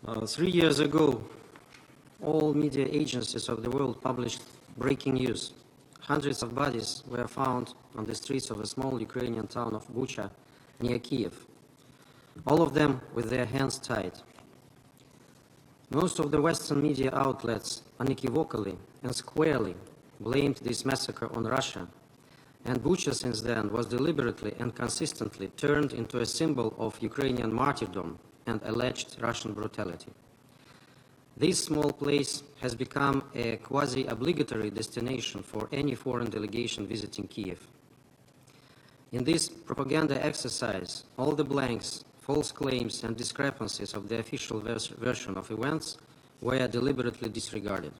3 years ago, all media agencies of the world published breaking news. Hundreds of bodies were found on the streets of a small Ukrainian town of Bucha near Kyiv, all of them with their hands tied. Most of the Western media outlets unequivocally and squarely blamed this massacre on Russia, and Bucha since then was deliberately and consistently turned into a symbol of Ukrainian martyrdom and alleged Russian brutality. This small place has become a quasi-obligatory destination for any foreign delegation visiting Kyiv. In this propaganda exercise, all the blanks, false claims and discrepancies of the official version of events were deliberately disregarded.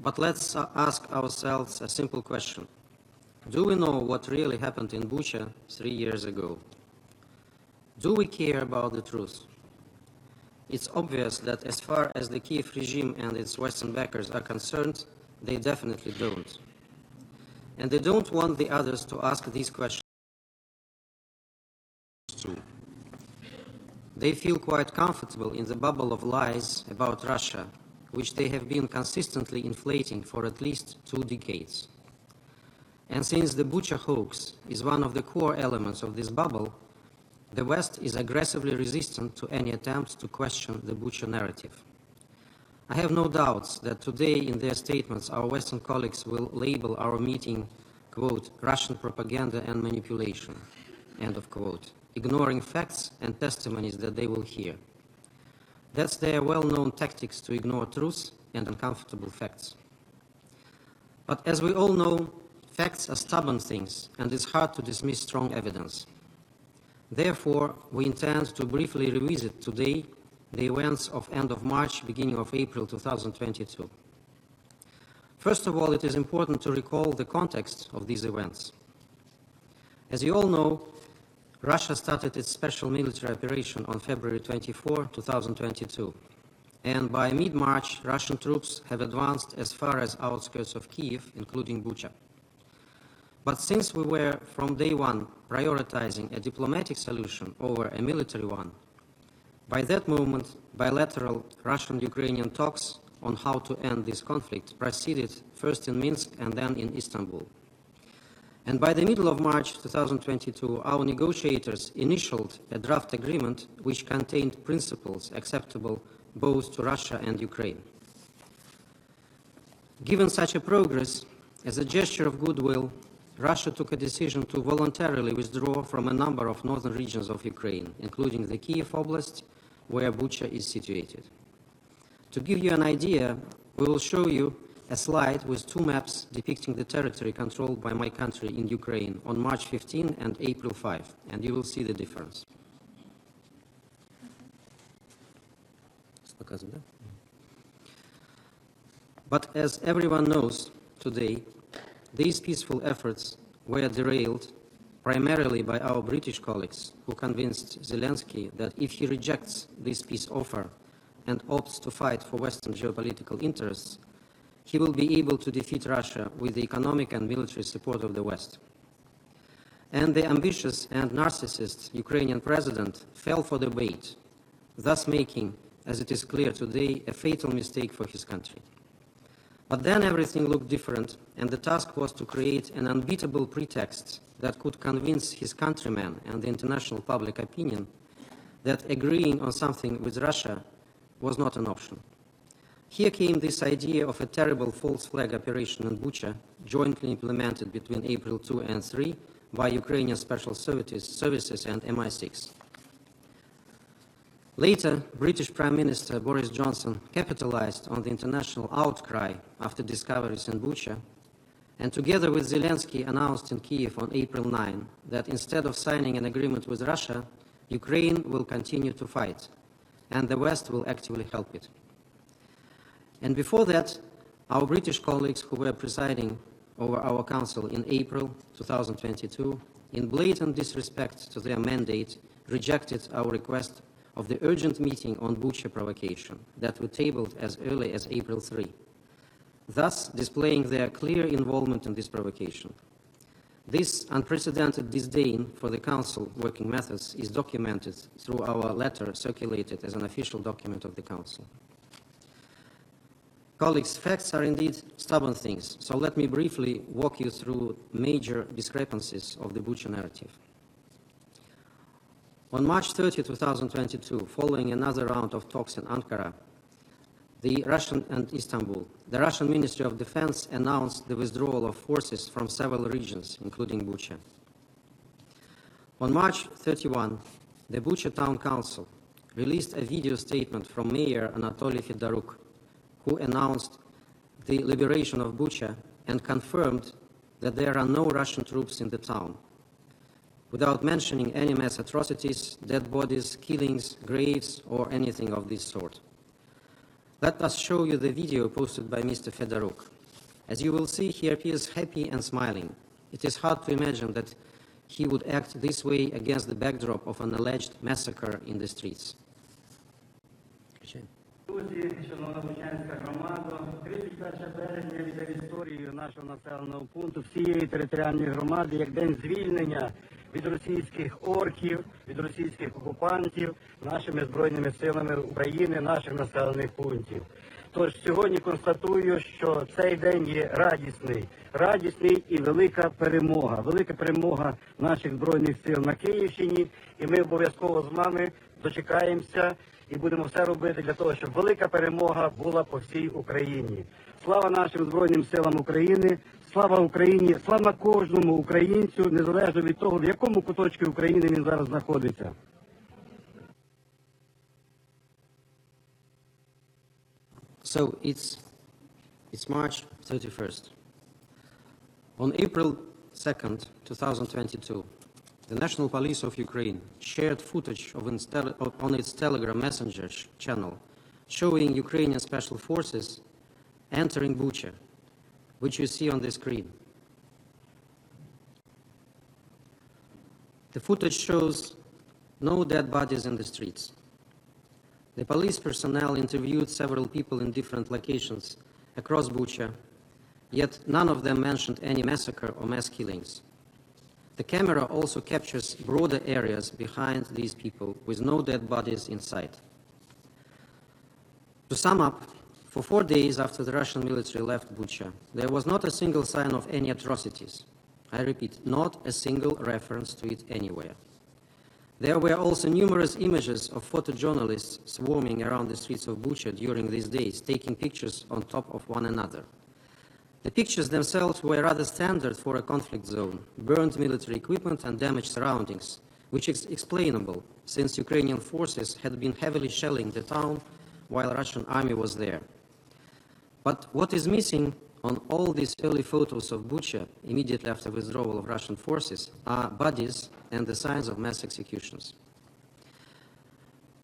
But let's ask ourselves a simple question. Do we know what really happened in Bucha 3 years ago? Do we care about the truth? It's obvious that as far as the Kyiv regime and its Western backers are concerned, they definitely don't. And they don't want the others to ask these questions too. They feel quite comfortable in the bubble of lies about Russia, which they have been consistently inflating for at least 2 decades. And since the Bucha hoax is one of the core elements of this bubble, the West is aggressively resistant to any attempts to question the Bucha narrative. I have no doubts that today in their statements our Western colleagues will label our meeting, quote, Russian propaganda and manipulation, end of quote, ignoring facts and testimonies that they will hear. That's their well-known tactics to ignore truth and uncomfortable facts. But as we all know, facts are stubborn things, and it's hard to dismiss strong evidence. Therefore, we intend to briefly revisit today the events of end of March, beginning of April 2022. First of all, it is important to recall the context of these events. As you all know, Russia started its special military operation on February 24, 2022, and by mid-March, Russian troops have advanced as far as outskirts of Kyiv, including Bucha. But since we were from day one prioritizing a diplomatic solution over a military one, by that moment, bilateral Russian-Ukrainian talks on how to end this conflict proceeded first in Minsk and then in Istanbul. And by the middle of March 2022, our negotiators initialed a draft agreement which contained principles acceptable both to Russia and Ukraine. Given such a progress, as a gesture of goodwill, Russia took a decision to voluntarily withdraw from a number of northern regions of Ukraine, including the Kyiv Oblast, where Bucha is situated. To give you an idea, we will show you a slide with 2 maps depicting the territory controlled by my country in Ukraine on March 15 and April 5, and you will see the difference. But as everyone knows today, these peaceful efforts were derailed primarily by our British colleagues who convinced Zelensky that if he rejects this peace offer and opts to fight for Western geopolitical interests, he will be able to defeat Russia with the economic and military support of the West. And the ambitious and narcissist Ukrainian president fell for the bait, thus making, as it is clear today, a fatal mistake for his country. But then everything looked different, and the task was to create an unbeatable pretext that could convince his countrymen and the international public opinion that agreeing on something with Russia was not an option. Here came this idea of a terrible false flag operation in Bucha, jointly implemented between April 2 and 3 by Ukrainian Special Services and MI6. Later, British Prime Minister Boris Johnson capitalized on the international outcry after discoveries in Bucha, and together with Zelensky announced in Kyiv on April 9 that instead of signing an agreement with Russia, Ukraine will continue to fight, and the West will actively help it. And before that, our British colleagues who were presiding over our council in April 2022, in blatant disrespect to their mandate, rejected our request of the urgent meeting on Bucha provocation that we tabled as early as April 3, thus displaying their clear involvement in this provocation. This unprecedented disdain for the Council working methods is documented through our letter circulated as an official document of the Council. Colleagues, facts are indeed stubborn things, so let me briefly walk you through major discrepancies of the Bucha narrative. On March 30, 2022, following another round of talks in Ankara, the Russian Ministry of Defense announced the withdrawal of forces from several regions, including Bucha. On March 31, the Bucha Town Council released a video statement from Mayor Anatoly Fedoruk, who announced the liberation of Bucha and confirmed that there are no Russian troops in the town, without mentioning any mass atrocities, dead bodies, killings, graves, or anything of this sort. Let us show you the video posted by Mr. Fedoruk. As you will see, he appears happy and smiling. It is hard to imagine that he would act this way against the backdrop of an alleged massacre in the streets. Друзі, шановна Бучанська громада, 31 березня від історії нашого населеного пункту всієї територіальної громади як день звільнення від російських орків, від російських окупантів нашими Збройними силами України, наших населених пунктів. Тож сьогодні констатую, що цей день є радісний і велика перемога наших Збройних сил на Київщині, і ми обов'язково з вами дочекаємося і будемо все робити для того, щоб велика перемога була по всій Україні. Слава нашим Збройним силам України, слава Україні, слава кожному українцю, незалежно від того, в якому куточку України він зараз знаходиться. So it's March 31st. On April 2nd, 2022, the National Police of Ukraine shared footage on its Telegram Messenger channel showing Ukrainian special forces entering Bucha, which you see on the screen. The footage shows no dead bodies in the streets. The police personnel interviewed several people in different locations across Bucha, yet none of them mentioned any massacre or mass killings. The camera also captures broader areas behind these people with no dead bodies in sight. To sum up, for 4 days after the Russian military left Bucha, there was not a single sign of any atrocities. I repeat, not a single reference to it anywhere. There were also numerous images of photojournalists swarming around the streets of Bucha during these days, taking pictures on top of one another. The pictures themselves were rather standard for a conflict zone: burned military equipment and damaged surroundings, which is explainable since Ukrainian forces had been heavily shelling the town while Russian army was there. But what is missing on all these early photos of Bucha immediately after withdrawal of Russian forces are bodies and the signs of mass executions.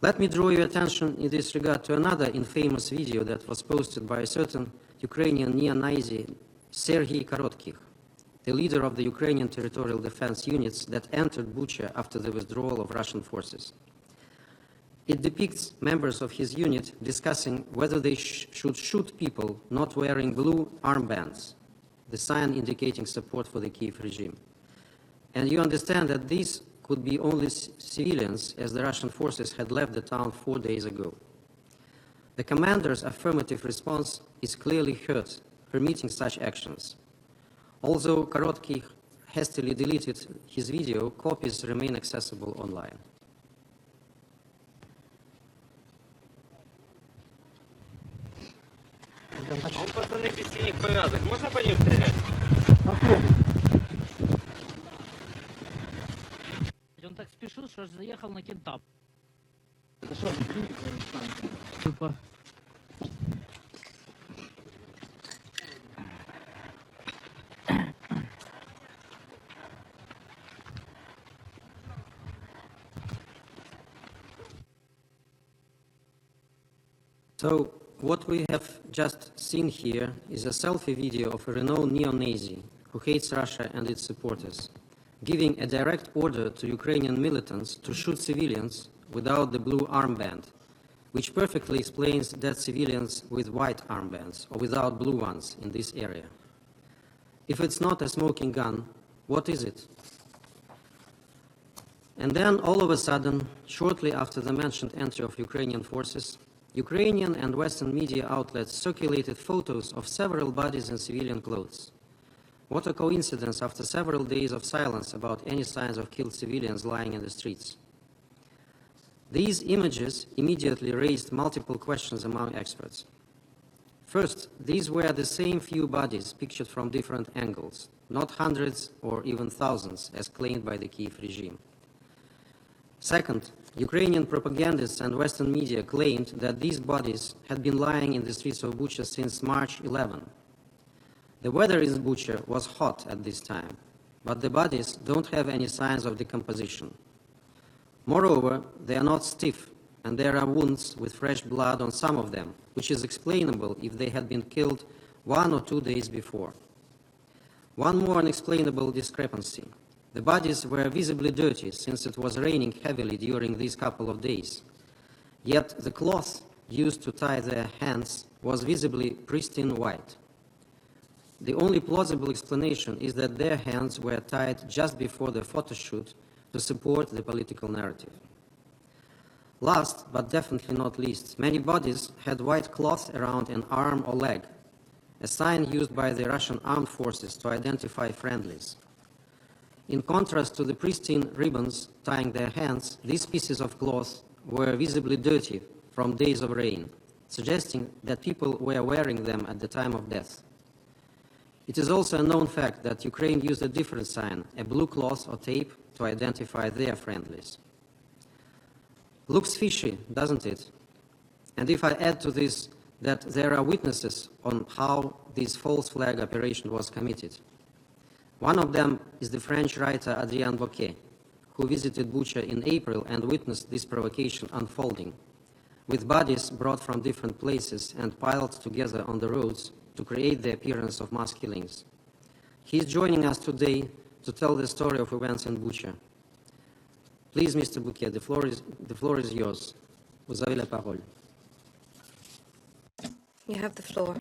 Let me draw your attention in this regard to another infamous video that was posted by a certain Ukrainian neo-Nazi Serhiy Korotkikh, the leader of the Ukrainian territorial defense units that entered Bucha after the withdrawal of Russian forces. It depicts members of his unit discussing whether they should shoot people not wearing blue armbands, the sign indicating support for the Kyiv regime. And you understand that these could be only civilians, as the Russian forces had left the town 4 days ago. The commander's affirmative response is clearly hurt, permitting such actions. Although Korotkikh hastily deleted his video, copies remain accessible online. Он пацаны без синих повязок. Можно по ним стрелять? Он так спешил, что аж заехал на кентап. So, what we have just seen here is a selfie video of a renowned neo-Nazi who hates Russia and its supporters, giving a direct order to Ukrainian militants to shoot civilians without the blue armband, which perfectly explains dead civilians with white armbands or without blue ones in this area. If it's not a smoking gun, What is it? And then, all of a sudden, shortly after the mentioned entry of Ukrainian forces, Ukrainian and Western media outlets circulated photos of several bodies in civilian clothes. What a coincidence after several days of silence about any signs of killed civilians lying in the streets. These images immediately raised multiple questions among experts. First, these were the same few bodies pictured from different angles, not hundreds or even thousands as claimed by the Kyiv regime. Second, Ukrainian propagandists and Western media claimed that these bodies had been lying in the streets of Bucha since March 11. The weather in Bucha was hot at this time, but the bodies don't have any signs of decomposition. Moreover, they are not stiff, and there are wounds with fresh blood on some of them, which is explainable if they had been killed 1 or 2 days before. One more unexplainable discrepancy. The bodies were visibly dirty since it was raining heavily during these couple of days. Yet the cloth used to tie their hands was visibly pristine white. The only plausible explanation is that their hands were tied just before the photo shoot to support the political narrative. Last, but definitely not least, many bodies had white cloth around an arm or leg, a sign used by the Russian armed forces to identify friendlies. In contrast to the pristine ribbons tying their hands, these pieces of cloth were visibly dirty from days of rain, suggesting that people were wearing them at the time of death. It is also a known fact that Ukraine used a different sign, a blue cloth or tape, to identify their friendlies. Looks fishy, doesn't it? And if I add to this that there are witnesses on how this false flag operation was committed. One of them is the French writer Arria Formula, who visited Bucha in April and witnessed this provocation unfolding, with bodies brought from different places and piled together on the roads to create the appearance of mass killings. He is joining us today to tell the story of events in Bucha. Please, Mr. Bouquet, the floor is yours. Vous avez la parole. You have the floor.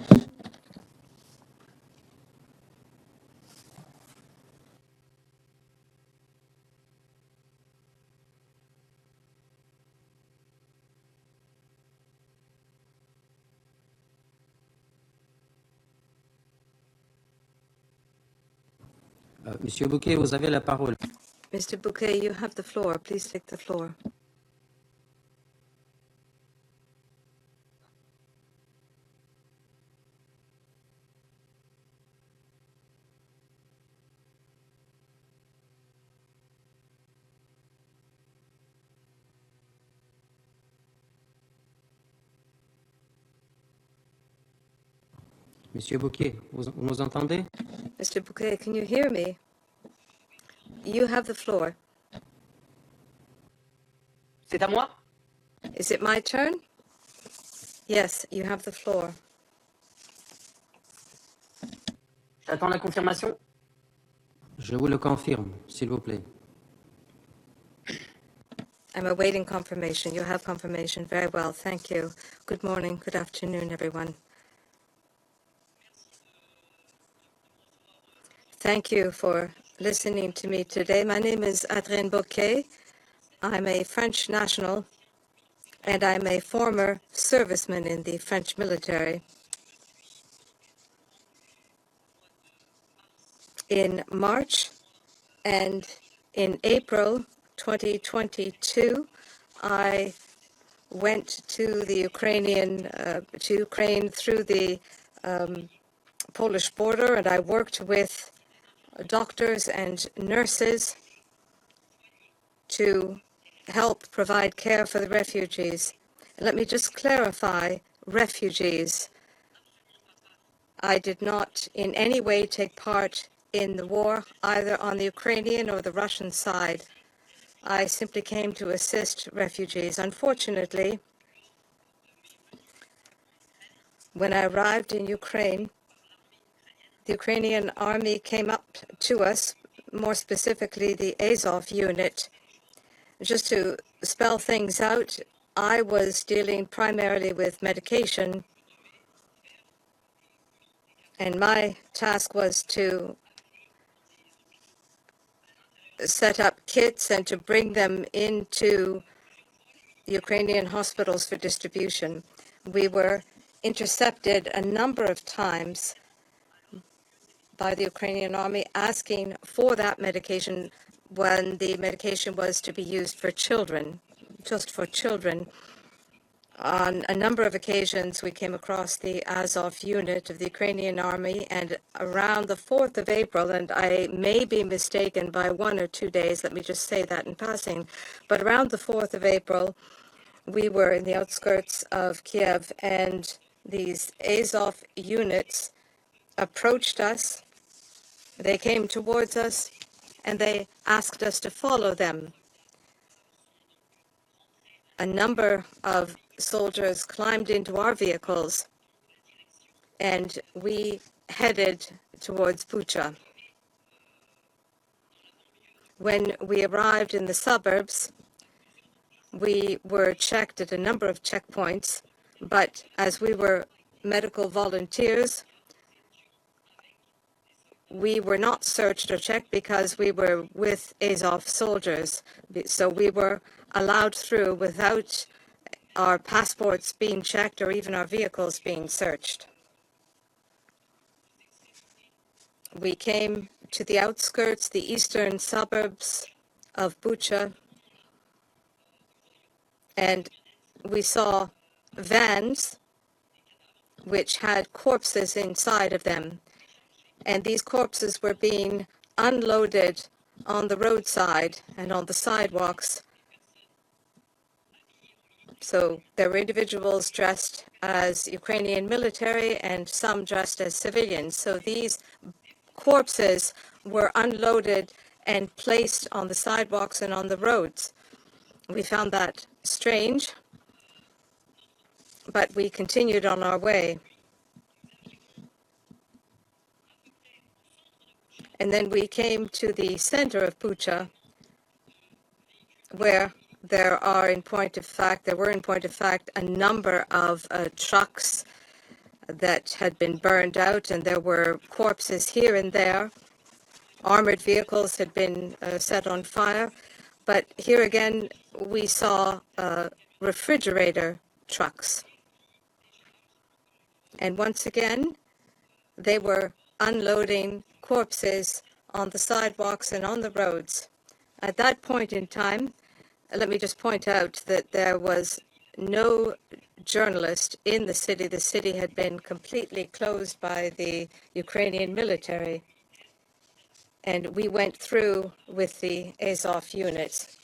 Monsieur Bouquet, vous avez la parole. Mr. Bouquet, you have the floor. Please take the floor. Monsieur Bouquet, vous nous entendez? Mr. Bouquet, can you hear me? You have the floor. C'est à moi? Is it my turn? Yes, you have the floor. J'attends la confirmation. Je vous le confirme, s'il vous plaît. I'm awaiting confirmation. You have confirmation. Very well. Thank you. Good morning. Good afternoon, everyone. Thank you for listening to me today. My name is Adrien Bouquet. I'm a French national, and I'm a former serviceman in the French military. In March and in April 2022, I went to the Ukraine through the Polish border, and I worked with doctors and nurses to help provide care for the refugees. Let me just clarify, refugees. I did not in any way take part in the war, either on the Ukrainian or the Russian side. I simply came to assist refugees. Unfortunately, when I arrived in Ukraine, the Ukrainian army came up to us, more specifically the Azov unit. Just to spell things out, I was dealing primarily with medication, and my task was to set up kits and to bring them into Ukrainian hospitals for distribution. We were intercepted a number of times by the Ukrainian army asking for that medication when the medication was to be used for children, just for children. On a number of occasions, we came across the Azov unit of the Ukrainian army, and around the 4th of April, and I may be mistaken by 1 or 2 days, let me just say that in passing, but around the 4th of April, we were in the outskirts of Kyiv, and these Azov units approached us. They came towards us, and they asked us to follow them. A number of soldiers climbed into our vehicles, and we headed towards Bucha. When we arrived in the suburbs, we were checked at a number of checkpoints, but as we were medical volunteers, we were not searched or checked because we were with Azov soldiers. So we were allowed through without our passports being checked or even our vehicles being searched. We came to the outskirts, the eastern suburbs of Bucha, and we saw vans which had corpses inside of them. And these corpses were being unloaded on the roadside and on the sidewalks. So there were individuals dressed as Ukrainian military and some dressed as civilians. So these corpses were unloaded and placed on the sidewalks and on the roads. We found that strange, but we continued on our way. And then we came to the center of Bucha, where there were in point of fact, a number of trucks that had been burned out, and there were corpses here and there. Armored vehicles had been set on fire. But here again, we saw refrigerator trucks. And once again, they were unloading corpses on the sidewalks and on the roads. At that point in time, let me just point out that there was no journalist in the city. The city had been completely closed by the Ukrainian military. And we went through with the Azov units.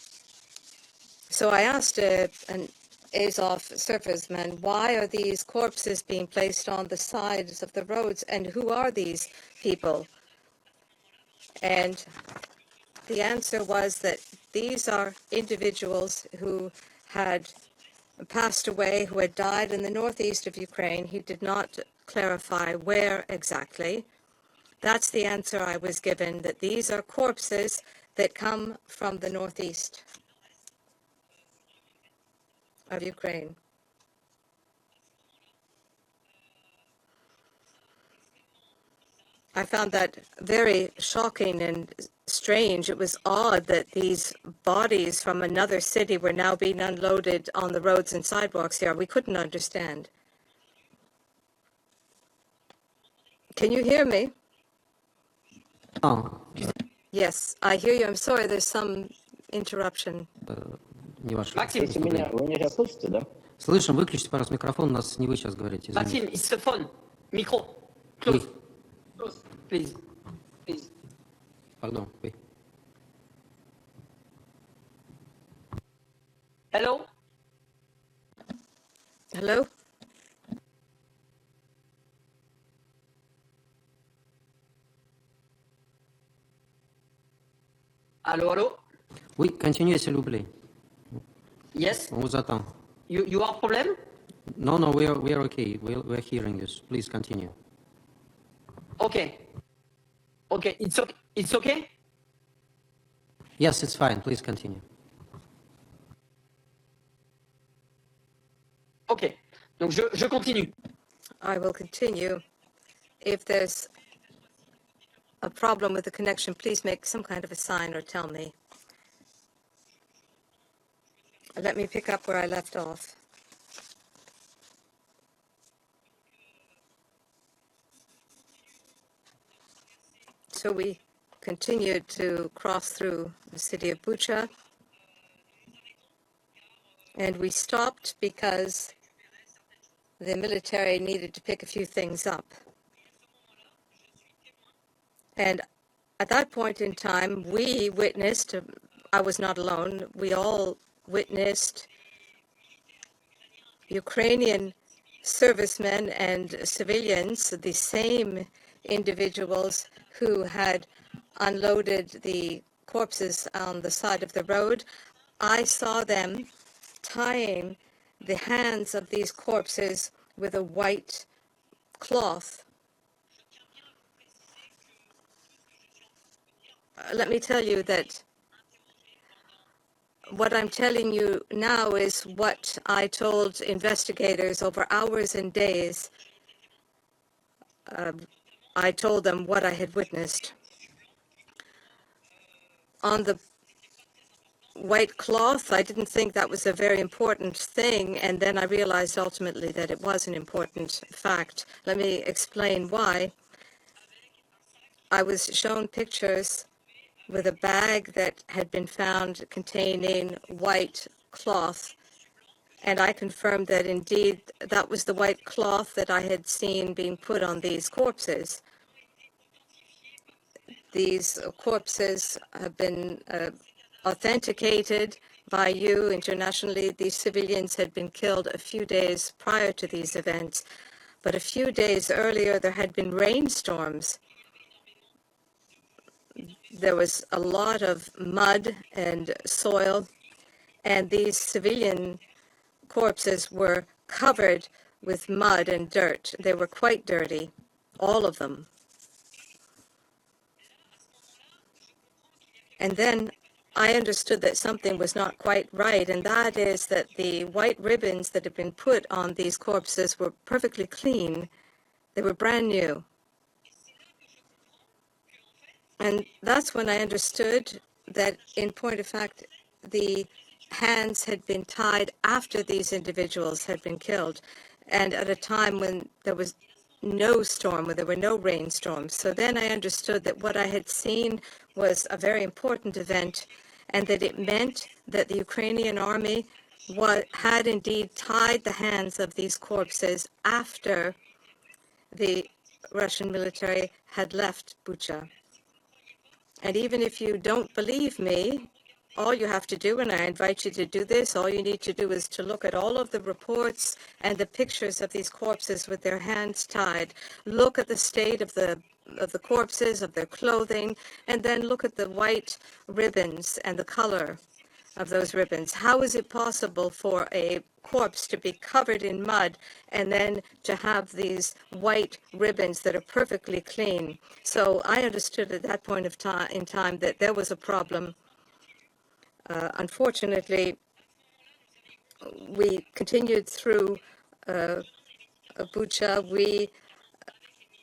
So I asked an Azov serviceman, why are these corpses being placed on the sides of the roads, and who are these people? And the answer was that these are individuals who had passed away, who had died in the northeast of Ukraine. He did not clarify where exactly. That's the answer I was given, that these are corpses that come from the northeast of Ukraine. I found that very shocking and strange. It was odd that these bodies from another city were now being unloaded on the roads and sidewalks here. We couldn't understand. Can you hear me? Yes, I hear you. I'm sorry, there's some interruption. Не ваше. Максим, Вы меня слышите, да? Слышим, выключите, пожалуйста, микрофон, у нас не вы сейчас говорите. Maxime, it's the phone. Micro. Close. Close, please. Please. Pardon, oui. Hello? Hello? Allô, allô? Oui, continuez s'il vous plaît. Yes? On vous attend. You have problem? No, we are okay. We're hearing you. Please continue. Okay. Okay, it's okay. It's okay? Yes, it's fine. Please continue. Okay. Donc je continue. I will continue. If there's a problem with the connection, please make some kind of a sign or tell me. Let me pick up where I left off. So we continued to cross through the city of Bucha, and we stopped because the military needed to pick a few things up. And at that point in time, we witnessed, I was not alone, we all witnessed Ukrainian servicemen and civilians, the same individuals who had unloaded the corpses on the side of the road. I saw them tying the hands of these corpses with a white cloth. Let me tell you that what I'm telling you now is what I told investigators over hours and days. I told them what I had witnessed. On the white cloth, I didn't think that was a very important thing, and then I realized ultimately that it was an important fact. Let me explain why. I was shown pictures with a bag that had been found containing white cloth, and I confirmed that indeed that was the white cloth that I had seen being put on these corpses. These corpses have been authenticated by you internationally. These civilians had been killed a few days prior to these events, but a few days earlier there had been rainstorms. There was a lot of mud and soil, and these civilian corpses were covered with mud and dirt. They were quite dirty, all of them. And then I understood that something was not quite right, and that is that the white ribbons that had been put on these corpses were perfectly clean. They were brand new. And that's when I understood that, in point of fact, the hands had been tied after these individuals had been killed, and at a time when there was no storm, when there were no rainstorms. So then I understood that what I had seen was a very important event, and that it meant that the Ukrainian army had indeed tied the hands of these corpses after the Russian military had left Bucha. And even if you don't believe me, all you have to do, and I invite you to do this, all you need to do is to look at all of the reports and the pictures of these corpses with their hands tied. Look at the state of the corpses, of their clothing, and then look at the white ribbons and the color of those ribbons. How is it possible for a corpse to be covered in mud and then to have these white ribbons that are perfectly clean? So I understood at that point in time that there was a problem. Unfortunately, we continued through Bucha. We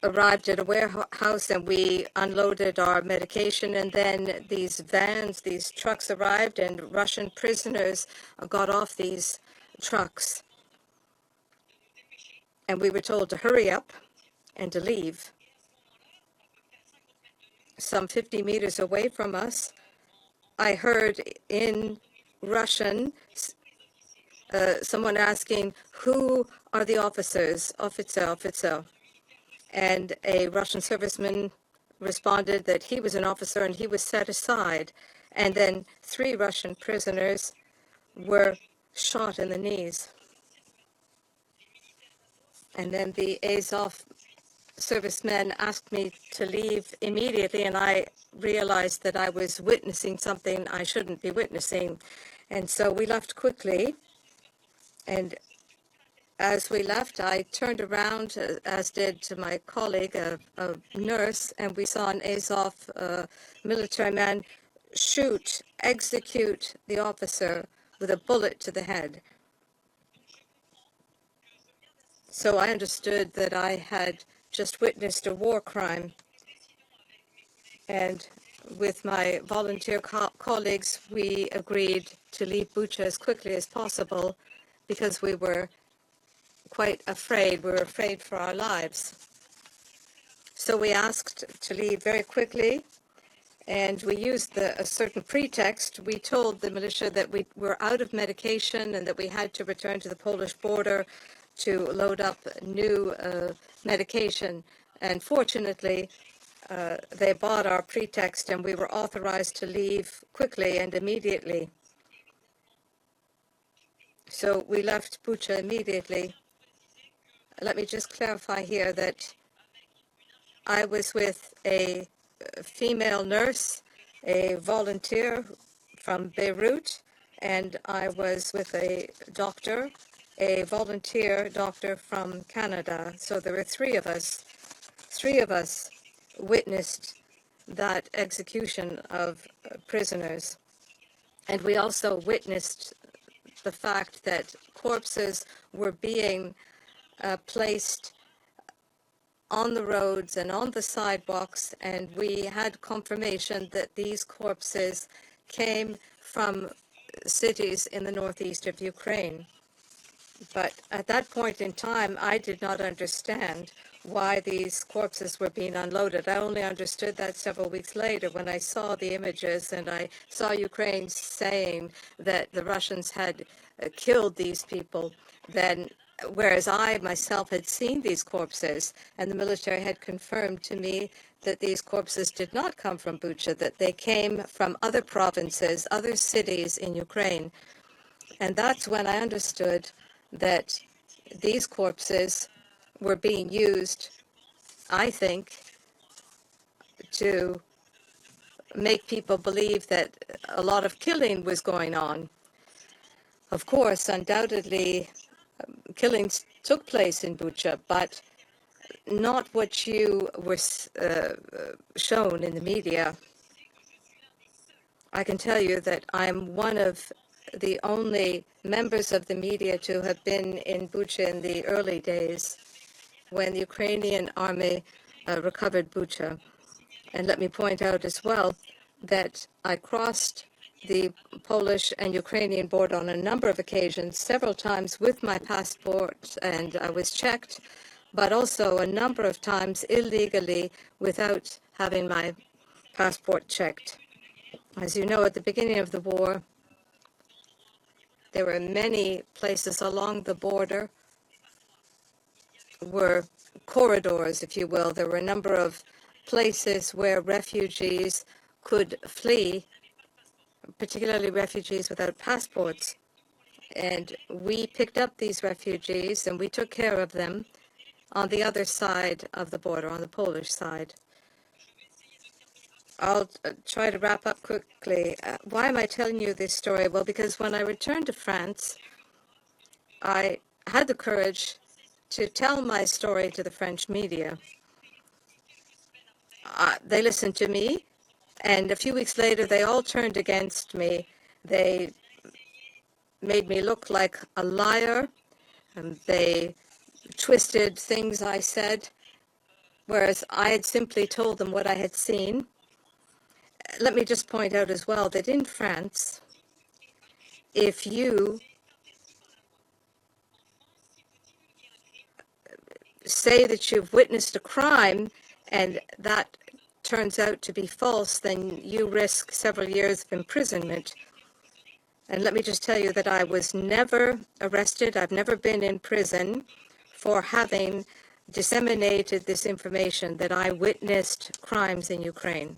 arrived at a warehouse and we unloaded our medication, and then these vans, these trucks arrived, and Russian prisoners got off these trucks. And we were told to hurry up and to leave. Some 50 meters away from us, I heard in Russian someone asking, "Who are the officers? Officer." And a Russian serviceman responded that he was an officer and he was set aside. And then 3 Russian prisoners were shot in the knees. And then the Azov servicemen asked me to leave immediately, and I realized that I was witnessing something I shouldn't be witnessing. And so we left quickly. And as we left, I turned around, as did to my colleague, a nurse, and we saw an Azov military man execute the officer with a bullet to the head. So I understood that I had just witnessed a war crime. And with my volunteer colleagues, we agreed to leave Bucha as quickly as possible because we were quite afraid. We were afraid for our lives. So we asked to leave very quickly, and we used a certain pretext. We told the militia that we were out of medication and that we had to return to the Polish border to load up new medication. And fortunately, they bought our pretext, and we were authorized to leave quickly and immediately. So we left Bucha immediately. Let me just clarify here that I was with a female nurse, a volunteer from Beirut, and I was with a doctor, a volunteer doctor from Canada. So there were three of us. Three of us witnessed that execution of prisoners. And we also witnessed the fact that corpses were being placed on the roads and on the sidewalks, and we had confirmation that these corpses came from cities in the northeast of Ukraine. But at that point in time, I did not understand why these corpses were being unloaded. I only understood that several weeks later when I saw the images and I saw Ukraine saying that the Russians had killed these people. Then, whereas I myself had seen these corpses, and the military had confirmed to me that these corpses did not come from Bucha, that they came from other provinces, other cities in Ukraine. And that's when I understood that these corpses were being used, I think, to make people believe that a lot of killing was going on. Of course, undoubtedly, killings took place in Bucha, but not what you were shown in the media. I can tell you that I'm one of the only members of the media to have been in Bucha in the early days when the Ukrainian army recovered Bucha. And let me point out as well that I crossed the Polish and Ukrainian border on a number of occasions, several times with my passport, and I was checked, but also a number of times illegally without having my passport checked. As you know, at the beginning of the war, there were many places along the border were corridors, if you will. There were a number of places where refugees could flee, particularly refugees without passports. And we picked up these refugees and we took care of them on the other side of the border, on the Polish side. I'll try to wrap up quickly. Why am I telling you this story? Well, because when I returned to France, I had the courage to tell my story to the French media. They listened to me, and a few weeks later, they all turned against me. They made me look like a liar, and they twisted things I said, whereas I had simply told them what I had seen. Let me just point out as well that in France, if you say that you've witnessed a crime and that turns out to be false, then you risk several years of imprisonment. And let me just tell you that I was never arrested. I've never been in prison for having disseminated this information that I witnessed crimes in Ukraine.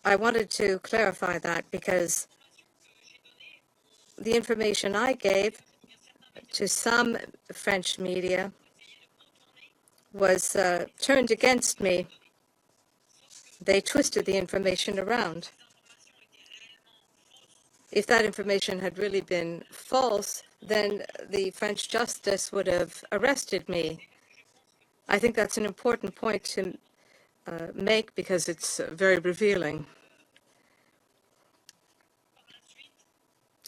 I wanted to clarify that because the information I gave to some French media was turned against me. They twisted the information around. If that information had really been false, then the French justice would have arrested me. I think that's an important point to make because it's very revealing.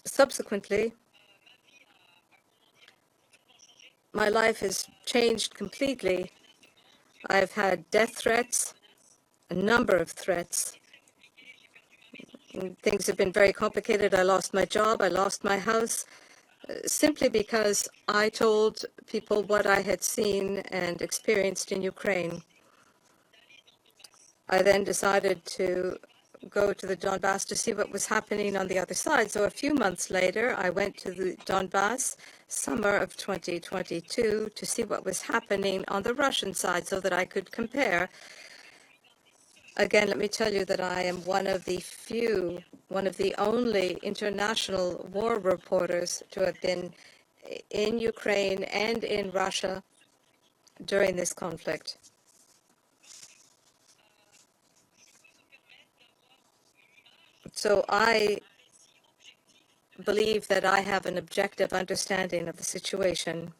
Subsequently, my life has changed completely. I've had death threats. a number of threats. Things have been very complicated. I lost my job. I lost my house, simply because I told people what I had seen and experienced in Ukraine. I then decided to go to the Donbas to see what was happening on the other side. So a few months later, I went to the Donbas, summer of 2022, to see what was happening on the Russian side so that I could compare. Again, let me tell you that I am one of the only international war reporters to have been in Ukraine and in Russia during this conflict. So I believe that I have an objective understanding of the situation.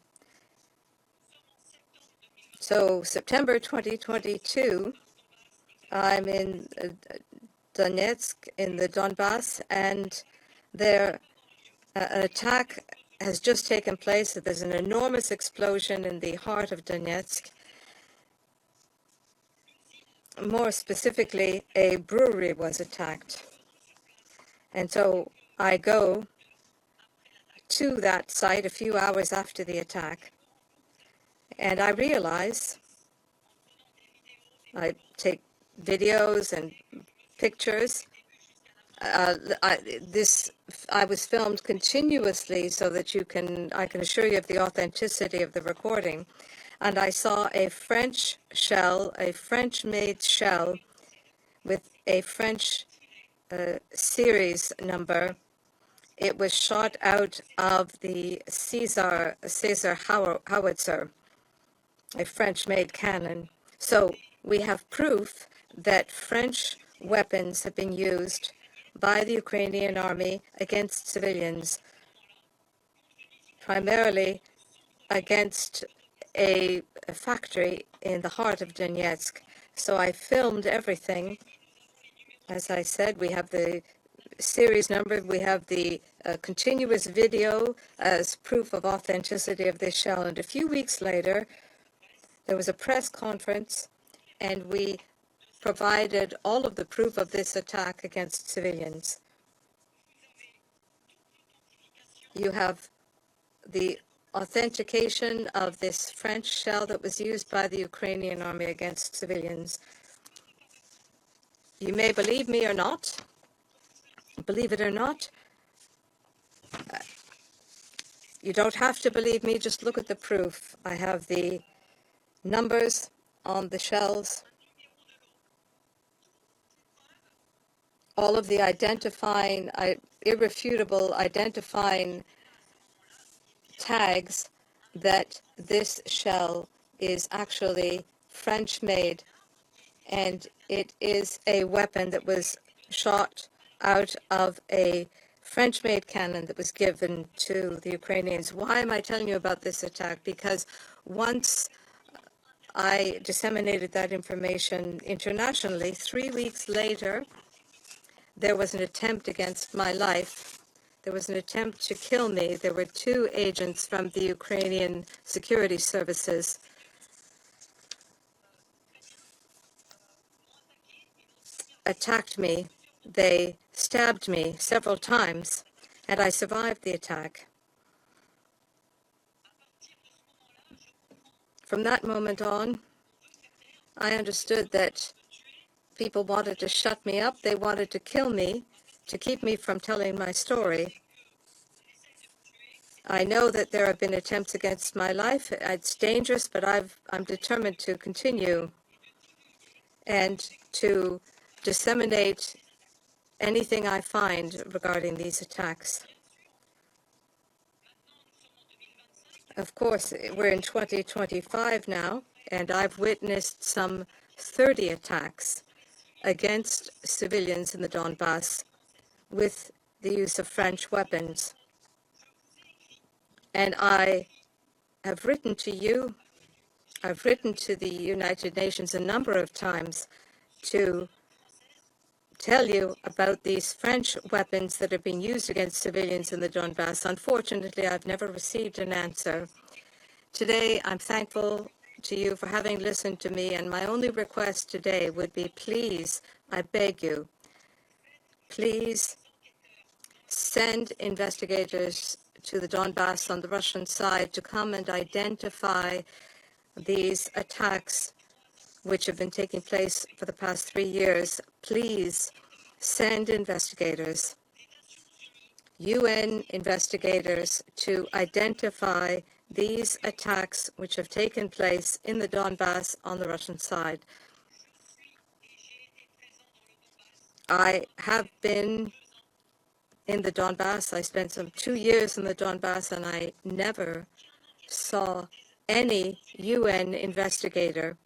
So September 2022, I'm in Donetsk in the Donbas, and there an attack has just taken place. There's an enormous explosion in the heart of Donetsk. More specifically, a brewery was attacked. And so I go to that site a few hours after the attack, and I realize, I take videos and pictures. I was filmed continuously so that I can assure you of the authenticity of the recording. And I saw a French shell, a French-made shell with a French series number. It was shot out of the Caesar howitzer, a French-made cannon. So we have proof that French weapons have been used by the Ukrainian army against civilians, primarily against a factory in the heart of Donetsk. So I filmed everything. As I said, we have the series number, we have the continuous video as proof of authenticity of this shell. And a few weeks later, there was a press conference, and we provided all of the proof of this attack against civilians. You have the authentication of this French shell that was used by the Ukrainian army against civilians. You may believe me or not. Believe it or not, you don't have to believe me, just look at the proof. I have the numbers on the shells, all of the irrefutable identifying tags that this shell is actually French-made, and it is a weapon that was shot out of a French-made cannon that was given to the Ukrainians. Why am I telling you about this attack? Because once I disseminated that information internationally, 3 weeks later, there was an attempt against my life. There was an attempt to kill me. There were 2 agents from the Ukrainian security services attacked me. They stabbed me several times, and I survived the attack. From that moment on, I understood that people wanted to shut me up. They wanted to kill me, to keep me from telling my story. I know that there have been attempts against my life. It's dangerous, but I'm determined to continue and to disseminate anything I find regarding these attacks. Of course, we're in 2025 now, and I've witnessed some 30 attacks against civilians in the Donbas with the use of French weapons. And I have written to you, I've written to the United Nations a number of times to tell you about these French weapons that are being used against civilians in the Donbas. Unfortunately, I've never received an answer. Today, I'm thankful to you for having listened to me, and my only request today would be, please, I beg you, please send investigators to the Donbas on the Russian side to come and identify these attacks which have been taking place for the past 3 years. Please send investigators, UN investigators, to identify these attacks which have taken place in the Donbas on the Russian side. I have been in the Donbas. I spent some 2 years in the Donbas, and I never saw any UN investigator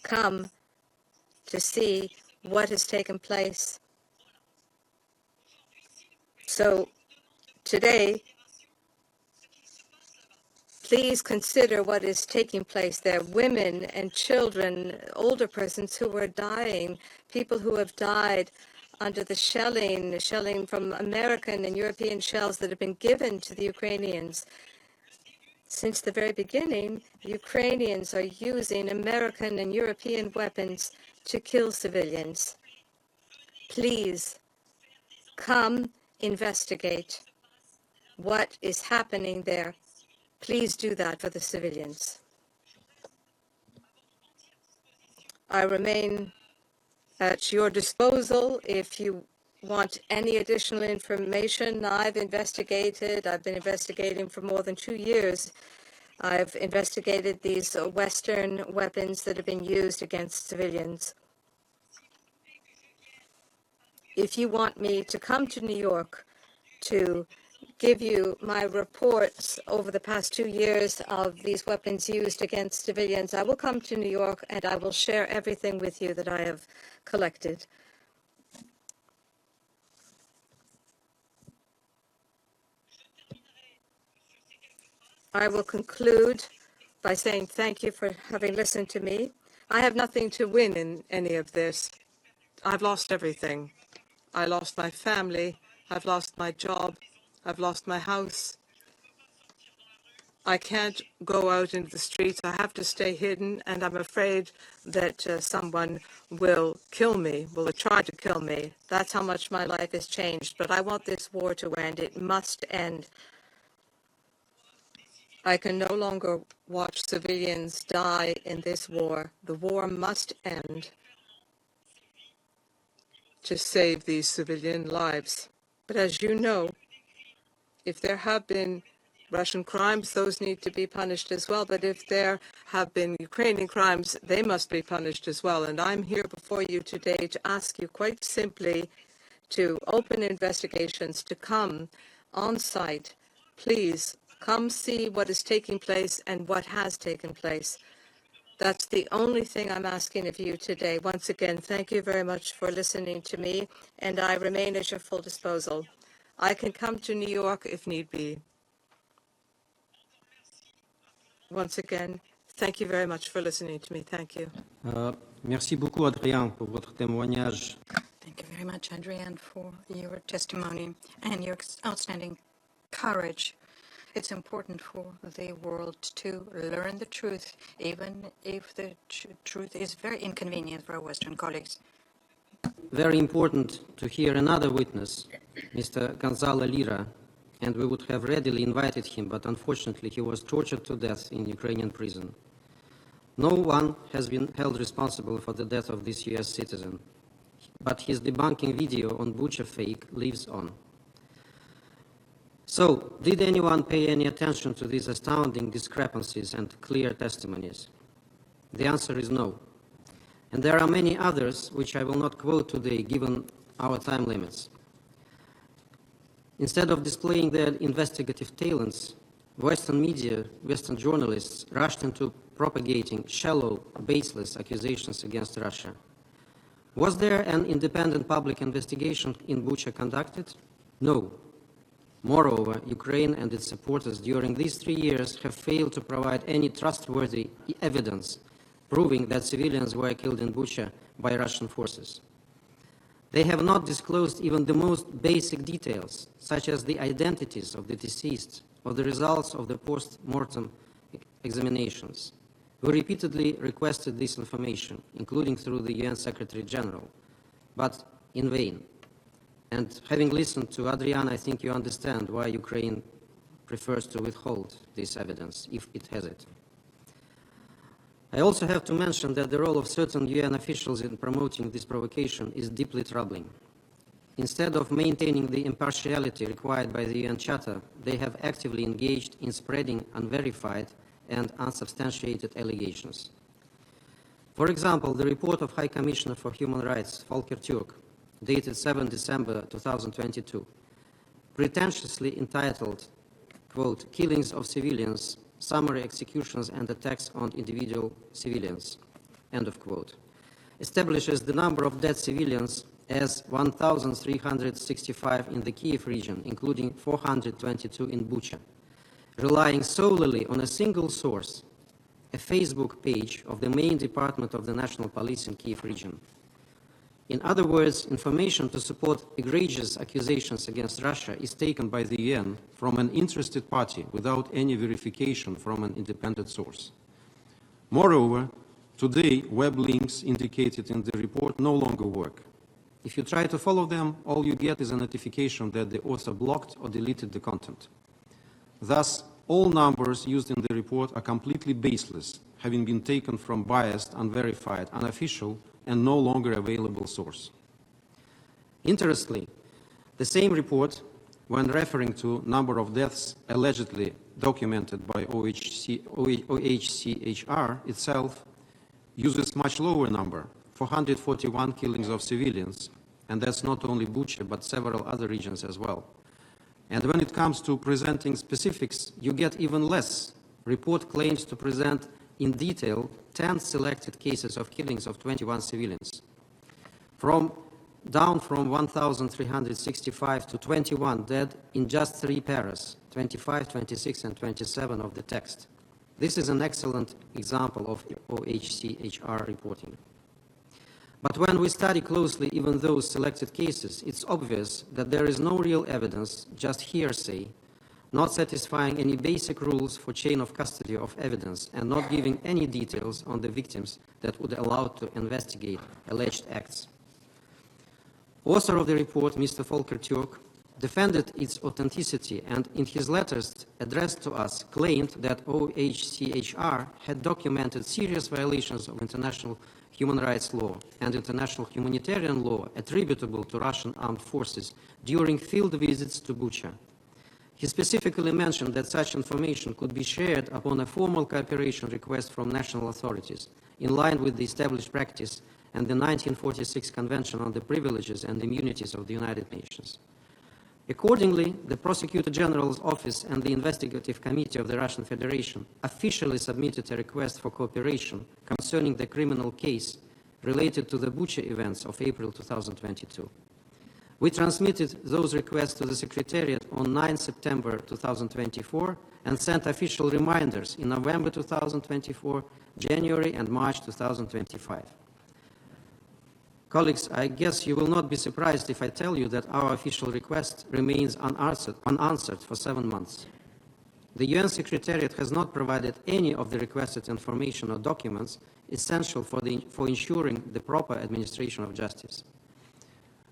come to see what has taken place. So today, please consider what is taking place there. Women and children, older persons who were dying, people who have died under the shelling from American and European shells that have been given to the Ukrainians. Since the very beginning, the Ukrainians are using American and European weapons to kill civilians. Please come investigate what is happening there. Please do that for the civilians. I remain at your disposal if you want any additional information. I've been investigating for more than 2 years. I've investigated these Western weapons that have been used against civilians. If you want me to come to New York to give you my reports over the past 2 years of these weapons used against civilians, I will come to New York and I will share everything with you that I have collected. I will conclude by saying thank you for having listened to me. I have nothing to win in any of this. I've lost everything. I lost my family. I've lost my job. I've lost my house. I can't go out into the streets. I have to stay hidden, and I'm afraid that someone will kill me, will try to kill me. That's how much my life has changed. But I want this war to end. It must end. I can no longer watch civilians die in this war. The war must end to save these civilian lives. But as you know, if there have been Russian crimes, those need to be punished as well. But if there have been Ukrainian crimes, they must be punished as well. And I'm here before you today to ask you quite simply to open investigations, to come on site. Please come see what is taking place and what has taken place. That's the only thing I'm asking of you today. Once again, thank you very much for listening to me, and I remain at your full disposal. I can come to New York if need be. Once again, thank you very much for listening to me. Thank you. Merci beaucoup, Adrien, pour votre témoignage. Thank you very much, Adrian, for your testimony and your outstanding courage. It's important for the world to learn the truth, even if the truth is very inconvenient for our Western colleagues. Very important to hear another witness, Mr. Gonzalo Lira, and we would have readily invited him, but unfortunately he was tortured to death in Ukrainian prison. No one has been held responsible for the death of this US citizen, but his debunking video on Bucha fake lives on. So, did anyone pay any attention to these astounding discrepancies and clear testimonies? The answer is no. And there are many others which I will not quote today given our time limits. Instead of displaying their investigative talents, Western media, Western journalists rushed into propagating shallow, baseless accusations against Russia. Was there an independent public investigation in Bucha conducted? No. Moreover, Ukraine and its supporters during these 3 years have failed to provide any trustworthy evidence proving that civilians were killed in Bucha by Russian forces. They have not disclosed even the most basic details, such as the identities of the deceased or the results of the post-mortem examinations. We repeatedly requested this information, including through the UN Secretary General, but in vain. And having listened to Adrian, I think you understand why Ukraine prefers to withhold this evidence, if it has it. I also have to mention that the role of certain UN officials in promoting this provocation is deeply troubling. Instead of maintaining the impartiality required by the UN Charter, they have actively engaged in spreading unverified and unsubstantiated allegations. For example, the report of High Commissioner for Human Rights, Volker Türk, dated 7 December 2022, pretentiously entitled, quote, "Killings of Civilians, Summary Executions and Attacks on Individual Civilians," end of quote, establishes the number of dead civilians as 1,365 in the Kyiv region, including 422 in Bucha, relying solely on a single source, a Facebook page of the main department of the National Police in Kyiv region. In other words, information to support egregious accusations against Russia is taken by the UN from an interested party without any verification from an independent source. Moreover, today, web links indicated in the report no longer work. If you try to follow them, all you get is a notification that the author blocked or deleted the content. Thus, all numbers used in the report are completely baseless, having been taken from biased, unverified, unofficial, and no longer available source. Interestingly, the same report, when referring to number of deaths allegedly documented by OHCHR itself, uses much lower number, 441 killings of civilians, and that's not only Bucha, but several other regions as well. And when it comes to presenting specifics, you get even less. Report claims to present in detail 10 selected cases of killings of 21 civilians, down from 1,365 to 21 dead in just 3 paras, 25, 26, and 27 of the text. This is an excellent example of OHCHR reporting. But when we study closely even those selected cases, it's obvious that there is no real evidence, just hearsay, not satisfying any basic rules for chain of custody of evidence, and not giving any details on the victims that would allow to investigate alleged acts. Author of the report, Mr. Volker Türk, defended its authenticity and in his letters addressed to us claimed that OHCHR had documented serious violations of international human rights law and international humanitarian law attributable to Russian armed forces during field visits to Bucha. He specifically mentioned that such information could be shared upon a formal cooperation request from national authorities, in line with the established practice and the 1946 Convention on the Privileges and Immunities of the United Nations. Accordingly, the Prosecutor General's Office and the Investigative Committee of the Russian Federation officially submitted a request for cooperation concerning the criminal case related to the Bucha events of April 2022. We transmitted those requests to the Secretariat on 9 September 2024 and sent official reminders in November 2024, January and March 2025. Colleagues, I guess you will not be surprised if I tell you that our official request remains unanswered for 7 months. The UN Secretariat has not provided any of the requested information or documents essential for ensuring the proper administration of justice.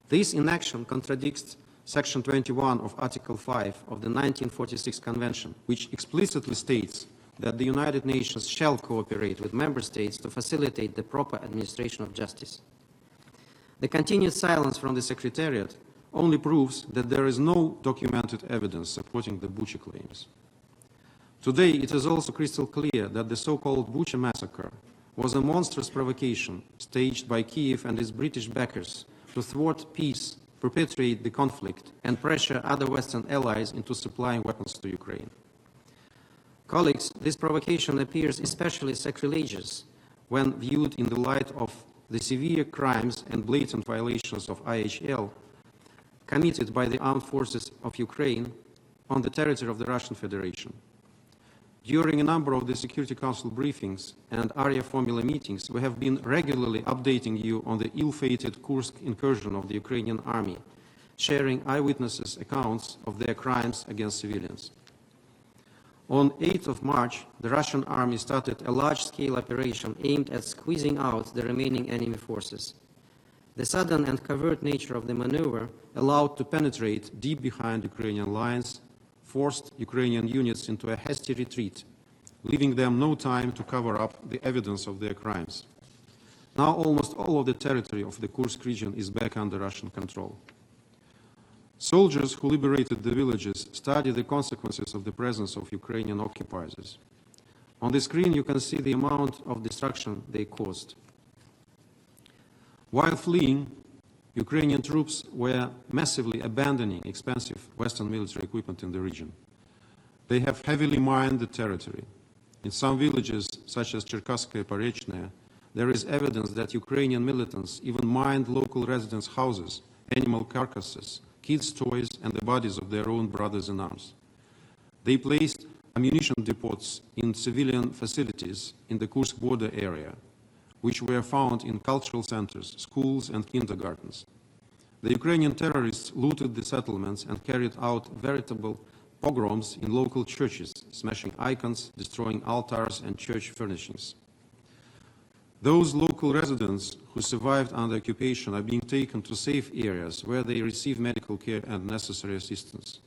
This inaction contradicts Section 21 of Article 5 of the 1946 Convention, which explicitly states that the United Nations shall cooperate with member states to facilitate the proper administration of justice. The continued silence from the Secretariat only proves that there is no documented evidence supporting the Bucha claims. Today, it is also crystal clear that the so-called Bucha massacre was a monstrous provocation staged by Kyiv and its British backers to thwart peace, perpetuate the conflict, and pressure other Western allies into supplying weapons to Ukraine. Colleagues, this provocation appears especially sacrilegious when viewed in the light of the severe crimes and blatant violations of IHL committed by the armed forces of Ukraine on the territory of the Russian Federation. During a number of the Security Council briefings and Arria Formula meetings, we have been regularly updating you on the ill-fated Kursk incursion of the Ukrainian army, sharing eyewitnesses' accounts of their crimes against civilians. On 8th of March, the Russian army started a large-scale operation aimed at squeezing out the remaining enemy forces. The sudden and covert nature of the maneuver allowed to penetrate deep behind Ukrainian lines, forced Ukrainian units into a hasty retreat, leaving them no time to cover up the evidence of their crimes. Now almost all of the territory of the Kursk region is back under Russian control. Soldiers who liberated the villages studied the consequences of the presence of Ukrainian occupiers. On the screen you can see the amount of destruction they caused. While fleeing, Ukrainian troops were massively abandoning expensive Western military equipment in the region. They have heavily mined the territory. In some villages, such as Cherkasskaya Porechная, there is evidence that Ukrainian militants even mined local residents' houses, animal carcasses, kids' toys, and the bodies of their own brothers in arms. They placed ammunition depots in civilian facilities in the Kursk border area, which were found in cultural centers, schools, and kindergartens. The Ukrainian terrorists looted the settlements and carried out veritable pogroms in local churches, smashing icons, destroying altars and church furnishings. Those local residents who survived under occupation are being taken to safe areas where they receive medical care and necessary assistance.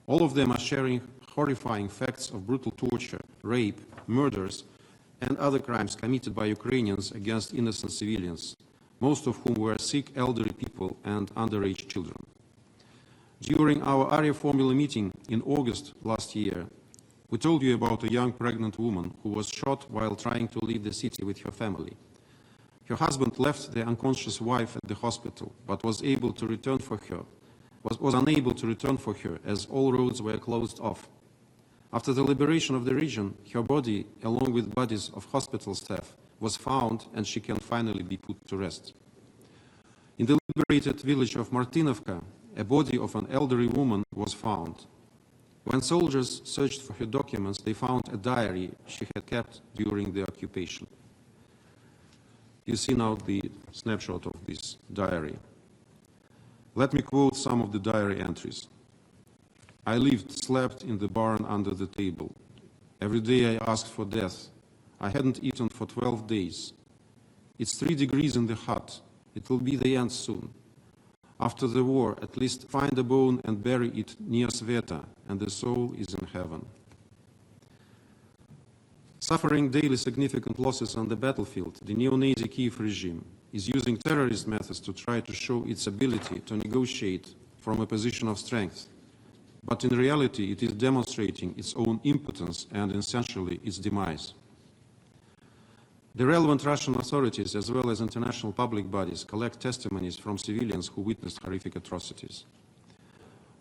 All of them are sharing horrifying facts of brutal torture, rape, murders, and other crimes committed by Ukrainians against innocent civilians, most of whom were sick elderly people and underage children. During our Arria Formula meeting in August last year, we told you about a young pregnant woman who was shot while trying to leave the city with her family. Her husband left the unconscious wife at the hospital, but was unable to return for her as all roads were closed off. After the liberation of the region, her body, along with bodies of hospital staff, was found and she can finally be put to rest. In the liberated village of Martinovka, a body of an elderly woman was found. When soldiers searched for her documents, they found a diary she had kept during the occupation. You see now the snapshot of this diary. Let me quote some of the diary entries. I slept in the barn under the table. Every day I asked for death. I hadn't eaten for 12 days. It's 3 degrees in the hut. It will be the end soon. After the war, at least find a bone and bury it near Sveta, and the soul is in heaven. Suffering daily significant losses on the battlefield, the neo-Nazi Kyiv regime is using terrorist methods to try to show its ability to negotiate from a position of strength. But in reality, it is demonstrating its own impotence and essentially its demise. The relevant Russian authorities, as well as international public bodies, collect testimonies from civilians who witnessed horrific atrocities.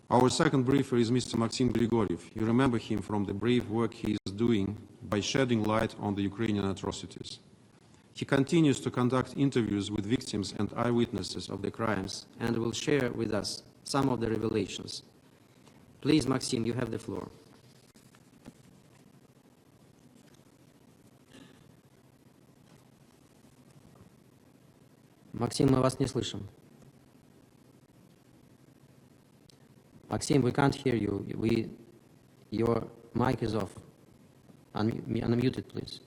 Our second briefer is Mr. Maxim Grigoriev. You remember him from the brave work he is doing by shedding light on the Ukrainian atrocities. He continues to conduct interviews with victims and eyewitnesses of the crimes and will share with us some of the revelations. Please, Maxim, you have the floor. Максим, мы вас не слышим. Maxim, we can't hear you. Your mic is off. Unmute it, please.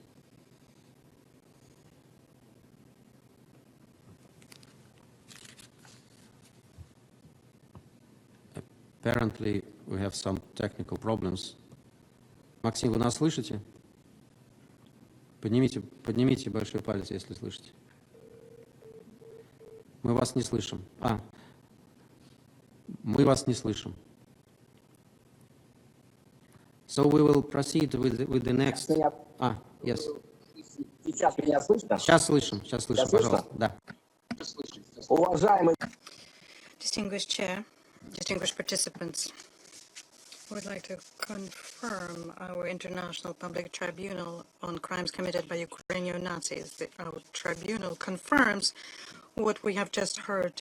Apparently, we have some technical problems. Максим, вы нас слышите? Поднимите большой палец, если слышите. Мы вас не слышим. Мы вас не слышим. So we will proceed with the next. Yes. Сейчас меня слышно? Сейчас слышим, пожалуйста. Да. Уважаемый. Distinguished Chair, distinguished participants, I would like to confirm our International Public Tribunal on Crimes Committed by Ukrainian Nazis. Our tribunal confirms what we have just heard.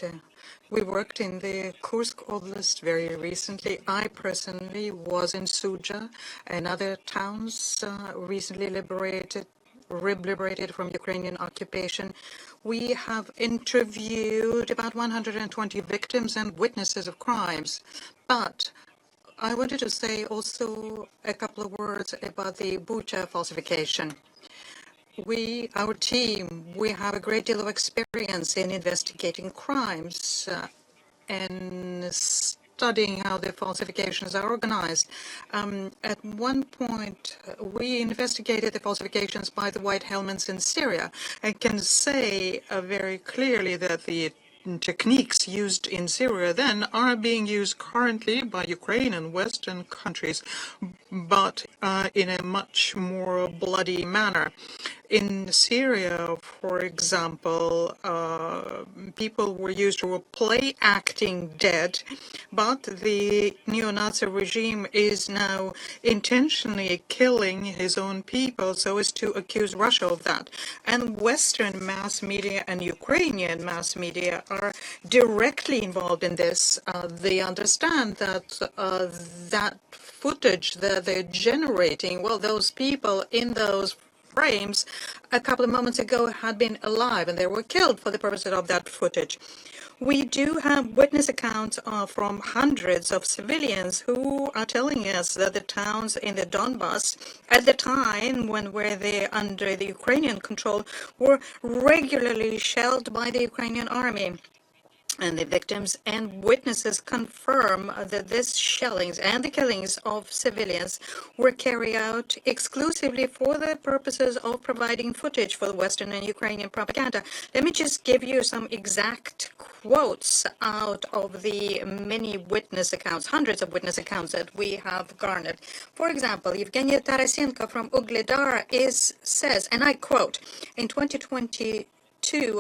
We worked in the Kursk Oblast very recently. I personally was in Suja and other towns recently liberated from Ukrainian occupation. We have interviewed about 120 victims and witnesses of crimes, but I wanted to say also a couple of words about the Bucha falsification. Our team, we have a great deal of experience in investigating crimes and studying how the falsifications are organized. At one point, we investigated the falsifications by the White Helmets in Syria and can say very clearly that the techniques used in Syria then are being used currently by Ukraine and Western countries, but in a much more bloody manner. In Syria, for example, people were used who were play acting dead, but the neo-Nazi regime is now intentionally killing his own people so as to accuse Russia of that. And Western mass media and Ukrainian mass media are directly involved in this. They understand that that footage that they're generating, well, those people in those frames a couple of moments ago had been alive and they were killed for the purposes of that footage. We do have witness accounts from hundreds of civilians who are telling us that the towns in the Donbas at the time when they under the Ukrainian control were regularly shelled by the Ukrainian army. And the victims and witnesses confirm that these shellings and the killings of civilians were carried out exclusively for the purposes of providing footage for the Western and Ukrainian propaganda. Let me just give you some exact quotes out of the many witness accounts, hundreds of witness accounts that we have garnered. For example, Evgenia Tarasenko from Ugledar says, and I quote, in 2022,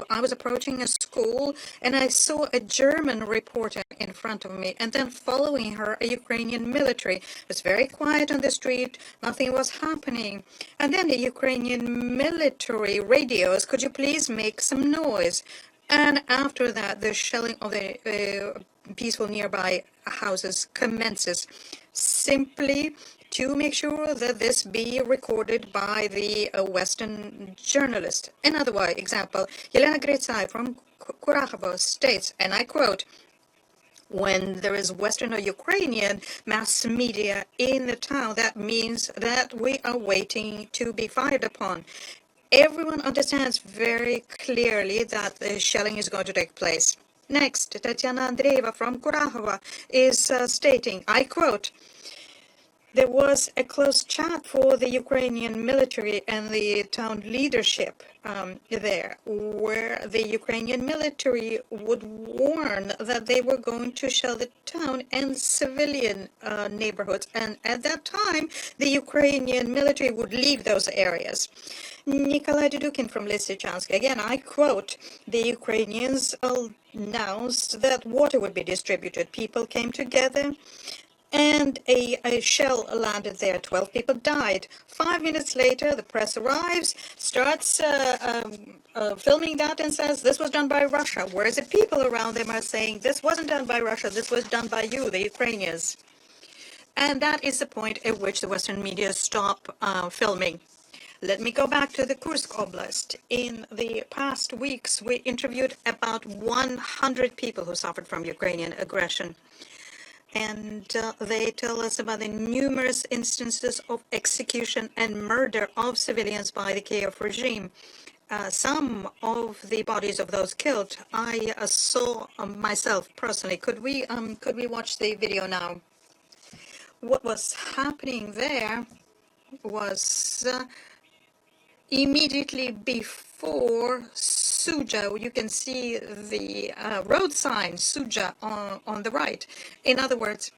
I was approaching a school and I saw a German reporter in front of me and then following her a Ukrainian military. It was very quiet on the street, nothing was happening. And then the Ukrainian military radios, could you please make some noise? And after that, the shelling of the peaceful nearby houses commences, simply to make sure that this be recorded by the Western journalist. Another example, Yelena Gritsai from Kurahovo states, and I quote, when there is Western or Ukrainian mass media in the town, that means that we are waiting to be fired upon. Everyone understands very clearly that the shelling is going to take place. Next, Tatiana Andreeva from Kurahovo is stating, I quote, there was a close chat for the Ukrainian military and the town leadership there, where the Ukrainian military would warn that they were going to shell the town and civilian neighborhoods. And at that time, the Ukrainian military would leave those areas. Nikolai Dudukin from Lysychansk, again, I quote, the Ukrainians announced that water would be distributed. People came together and a shell landed there. 12 people died. 5 minutes later, the press arrives, starts filming that and says, this was done by Russia. Whereas the people around them are saying, this wasn't done by Russia, this was done by you, the Ukrainians. And that is the point at which the Western media stop filming. Let me go back to the Kursk Oblast. In the past weeks, we interviewed about 100 people who suffered from Ukrainian aggression. And they tell us about the numerous instances of execution and murder of civilians by the Kyiv regime. Some of the bodies of those killed, I saw myself personally. Could we watch the video now? What was happening there was immediately before Suja. You can see the road sign, Suja, on the right. In other words,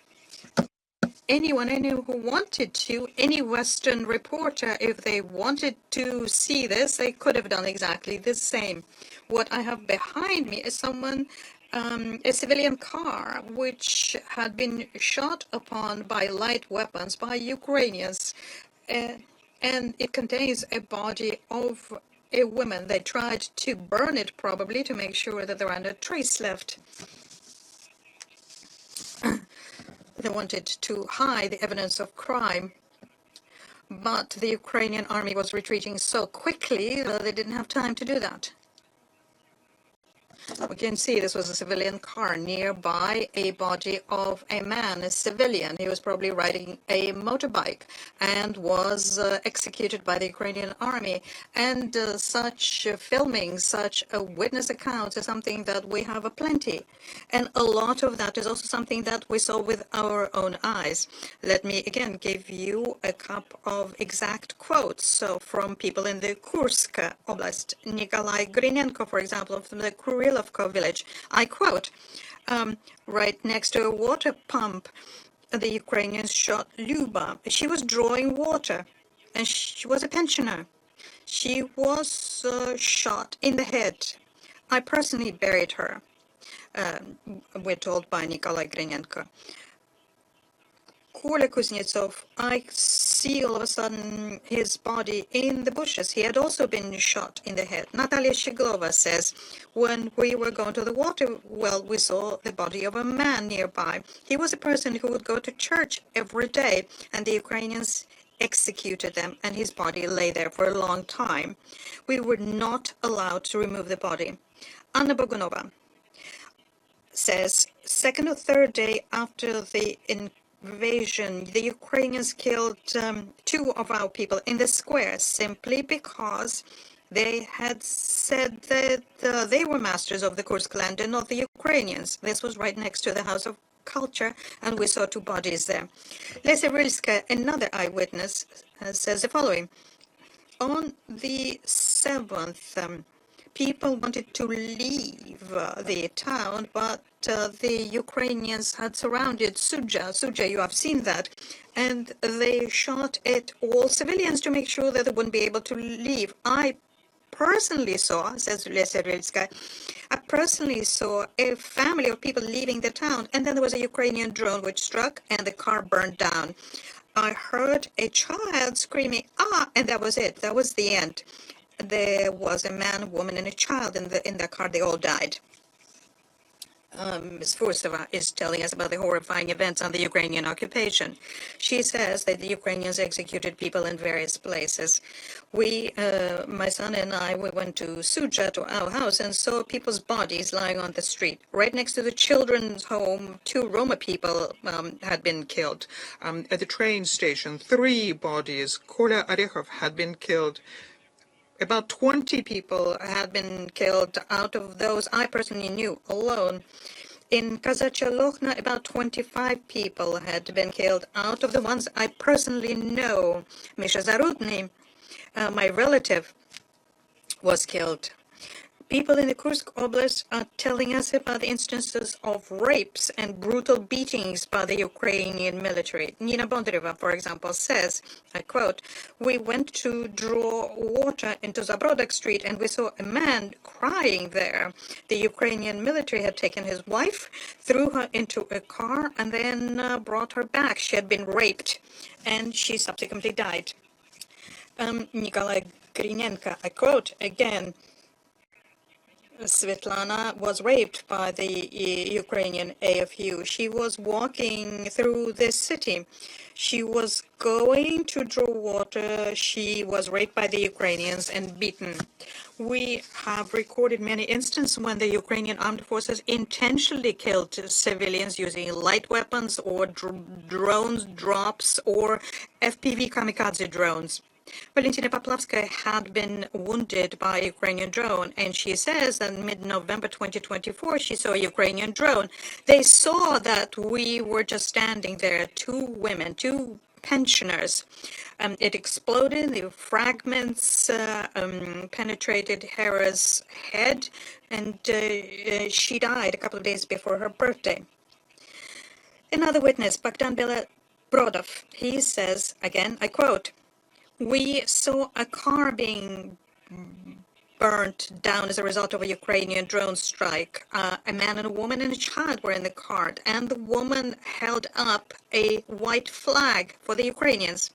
anyone who wanted to, any Western reporter, if they wanted to see this, they could have done exactly the same. What I have behind me is a civilian car, which had been shot upon by light weapons by Ukrainians. And it contains a body of a woman. They tried to burn it, probably, to make sure that there are no trace left. They wanted to hide the evidence of crime, but the Ukrainian army was retreating so quickly that they didn't have time to do that. We can see this was a civilian car nearby a body of a man, a civilian. He was probably riding a motorbike and was executed by the Ukrainian army. And such filming, such witness accounts is something that we have aplenty. And a lot of that is also something that we saw with our own eyes. Let me again give you a couple of exact quotes. So from people in the Kursk Oblast, Nikolai Grinenko, for example, from the Kurilovka village. I quote, right next to a water pump, the Ukrainians shot Luba. She was drawing water, and she was a pensioner. She was shot in the head. I personally buried her, we're told by Nikolai Grinenko. Kola Kuznetsov, I see all of a sudden his body in the bushes. He had also been shot in the head. Natalia Shiglova says, when we were going to the water well, we saw the body of a man nearby. He was a person who would go to church every day, and the Ukrainians executed them, and his body lay there for a long time. We were not allowed to remove the body. Anna Bogunova says, second or third day after the invasion, the Ukrainians killed 2 of our people in the square simply because they had said that they were masters of the Kursk land and not the Ukrainians. This was right next to the House of Culture, and we saw 2 bodies there. Lesia Rilska, another eyewitness, says the following. On the 7th, people wanted to leave the town, but the Ukrainians had surrounded Suja. Suja, you have seen that. And they shot at all civilians to make sure that they wouldn't be able to leave. I personally saw, says Lesia Rilska, I personally saw a family of people leaving the town, and then there was a Ukrainian drone which struck, and the car burned down. I heard a child screaming, and that was it. That was the end. There was a man, a woman, and a child in the car. They all died. Ms. Fursova is telling us about the horrifying events on the Ukrainian occupation. She says that the Ukrainians executed people in various places. We, my son and I, we went to Suja, to our house, and saw people's bodies lying on the street. Right next to the children's home, 2 Roma people had been killed. At the train station, 3 bodies. Kolya Orechov had been killed. About 20 people had been killed. Out of those, I personally knew alone. In Kazachya Lokhna, about 25 people had been killed. Out of the ones I personally know, Misha Zarudny, my relative, was killed. People in the Kursk Oblast are telling us about the instances of rapes and brutal beatings by the Ukrainian military. Nina Bondareva, for example, says, I quote, we went to draw water into Zabrodak Street and we saw a man crying there. The Ukrainian military had taken his wife, threw her into a car, and then brought her back. She had been raped, and she subsequently died. Nikolai Grinenko, I quote again, Svetlana was raped by the Ukrainian AFU. She was walking through the city. She was going to draw water. She was raped by the Ukrainians and beaten. We have recorded many instances when the Ukrainian armed forces intentionally killed civilians using light weapons or drones, drops, or FPV kamikaze drones. Valentina Poplavskaya had been wounded by a Ukrainian drone, and she says that in mid-November 2024, she saw a Ukrainian drone. They saw that we were just standing there, 2 women, 2 pensioners. It exploded, the fragments penetrated Hera's head, and she died a couple of days before her birthday. Another witness, Bogdan Belobrodov, he says, again, I quote, we saw a car being burnt down as a result of a Ukrainian drone strike. A man and a woman and a child were in the car, and the woman held up a white flag for the Ukrainians.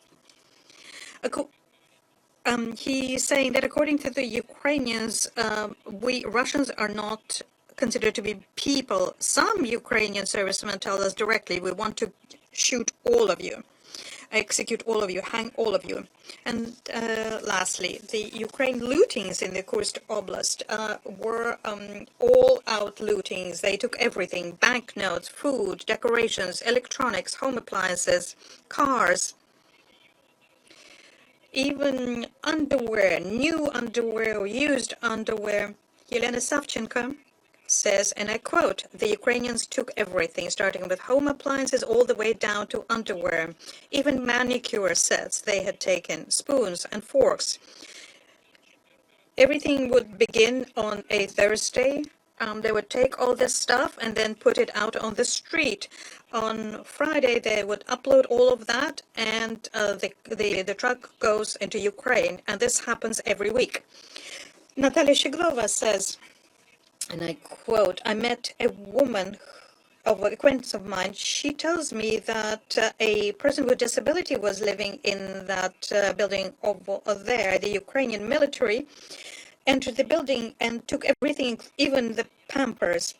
He's saying that according to the Ukrainians, we Russians are not considered to be people. Some Ukrainian servicemen tell us directly, we want to shoot all of you. execute all of you, hang all of you. And lastly, the Ukraine lootings in the Kursk Oblast were all-out lootings. They took everything: banknotes, food, decorations, electronics, home appliances, cars, even underwear, new underwear or used underwear. Yelena Savchenko says, and I quote, "The Ukrainians took everything, starting with home appliances all the way down to underwear. Even manicure sets they had taken, spoons and forks." Everything would begin on a Thursday. They would take all this stuff and then put it out on the street. On Friday, they would upload all of that, and the truck goes into Ukraine. And this happens every week. Natalia Shiglova says, and I quote, "I met a woman of an acquaintance of mine. She tells me that a person with disability was living in that building over there. The Ukrainian military entered the building and took everything, even the Pampers."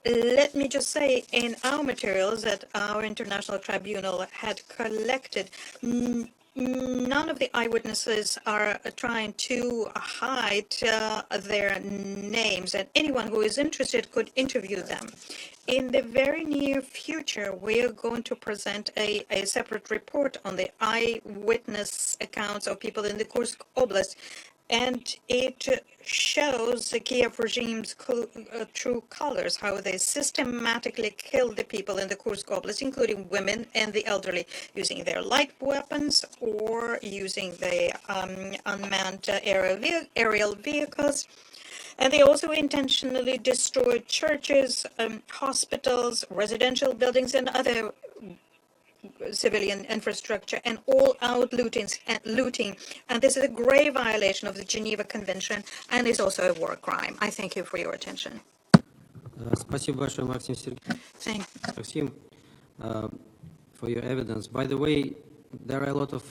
Let me just say, in our materials that our international tribunal had collected, none of the eyewitnesses are trying to hide their names, and anyone who is interested could interview them. In the very near future, we are going to present a separate report on the eyewitness accounts of people in the Kursk Oblast, and it shows the Kyiv regime's true colors, how they systematically kill the people in the Kursk Oblast, including women and the elderly, using their light weapons or using the unmanned aerial vehicles. And they also intentionally destroyed churches, hospitals, residential buildings, and other civilian infrastructure, and all-out looting. And this is a grave violation of the Geneva Convention and is also a war crime. I thank you for your attention. Спасибо большое, Максим Thank Maxim, for your evidence. By the way, there are a lot of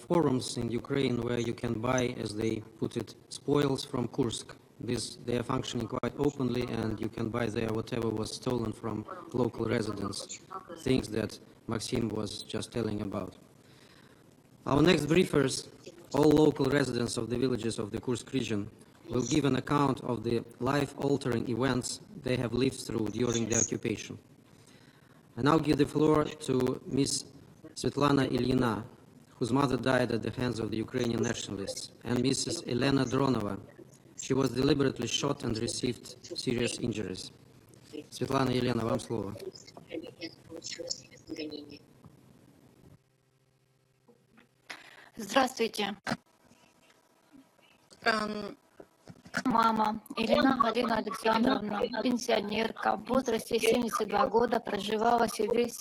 forums in Ukraine where you can buy, as they put it, spoils from Kursk. They are functioning quite openly, and you can buy there whatever was stolen from local residents, things that Maxim was just telling about. Our next briefers, all local residents of the villages of the Kursk region, will give an account of the life-altering events they have lived through during the occupation. I now give the floor to Ms. Svetlana Ilyina, whose mother died at the hands of the Ukrainian nationalists, and Mrs. Elena Dronova. She was deliberately shot and received serious injuries. Svetlana Елена, вам слово. Здравствуйте. Мама Ирина Галина Александровна, пенсионерка, в возрасте 72 года, проживала в Сибири.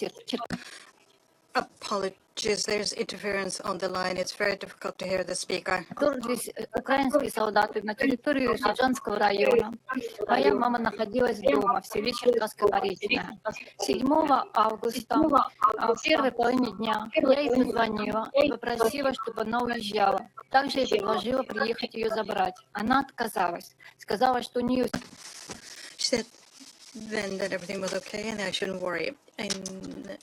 Apologies, there's interference on the line. It's very difficult to hear the speaker. Вторглись украинские солдаты на территорию Сержанского района. Моя мама находилась дома в селе Черкасско-Поречное. 7 августа, в первой половине дня, я ей позвонила и попросила, чтобы она уезжала. Также я предложила приехать ее забрать. Она отказалась. Сказала, что у нее... She said then that everything was okay and I shouldn't worry. And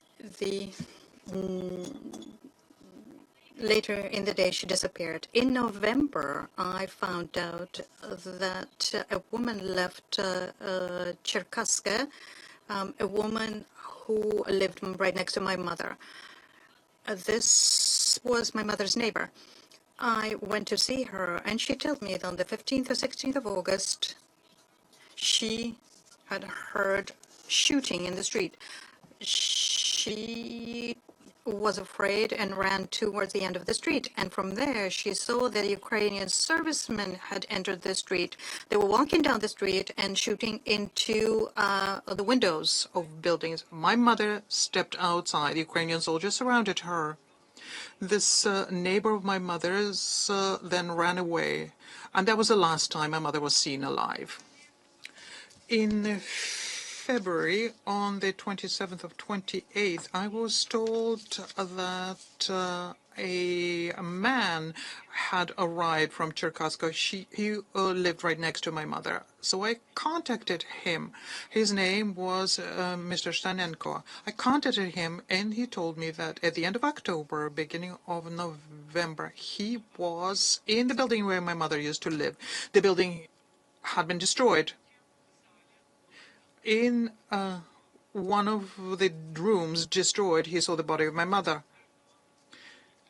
later in the day, she disappeared. In November, I found out that a woman left Cherkasska, a woman who lived right next to my mother. This was my mother's neighbor. I went to see her, and she told me that on the 15th or 16th of August, she had heard shooting in the street. She was afraid and ran towards the end of the street. And from there, she saw that Ukrainian servicemen had entered the street. They were walking down the street and shooting into the windows of buildings. My mother stepped outside. The Ukrainian soldiers surrounded her. This neighbor of my mother's then ran away. And that was the last time my mother was seen alive. In February, on the 27th of 28th, I was told that a man had arrived from Cherkasska. He lived right next to my mother. So I contacted him. His name was Mr. Stanenko. I contacted him, and he told me that at the end of October, beginning of November, he was in the building where my mother used to live. The building had been destroyed. In one of the rooms destroyed, he saw the body of my mother.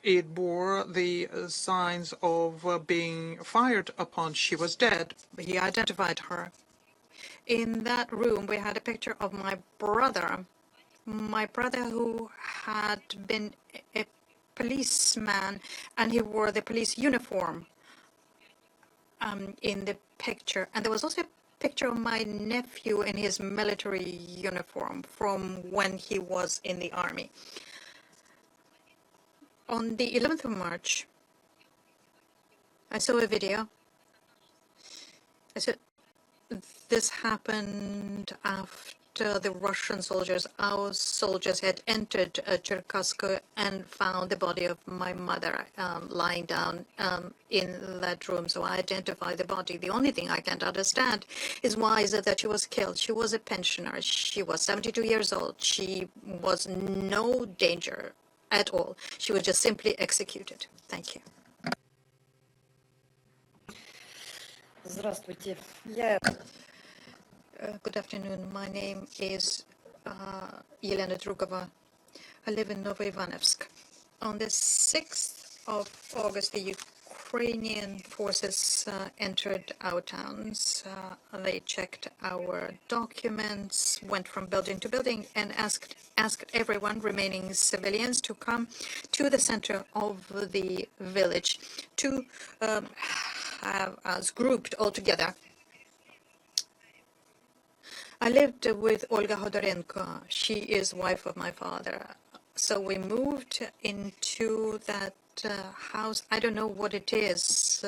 It bore the signs of being fired upon. She was dead. He identified her. In that room, we had a picture of my brother who had been a policeman, and he wore the police uniform in the picture. And there was also a picture of my nephew in his military uniform from when he was in the army. On the 11th of March, I saw a video. I said, this happened after the Russian soldiers, our soldiers, had entered Cherkasska and found the body of my mother lying down in that room. So I identified the body. The only thing I can't understand is why is it that she was killed. She was a pensioner. She was 72 years old. She was no danger at all. She was just simply executed. Thank you. Здравствуйте. Good afternoon. My name is Elena Drugova. I live in Novoivanevsk. On the 6th of August, the Ukrainian forces entered our towns. They checked our documents, went from building to building, and asked everyone, remaining civilians, to come to the center of the village to have us grouped all together. I lived with Olga Hodorenko. She is wife of my father. So we moved into that house. I don't know what it is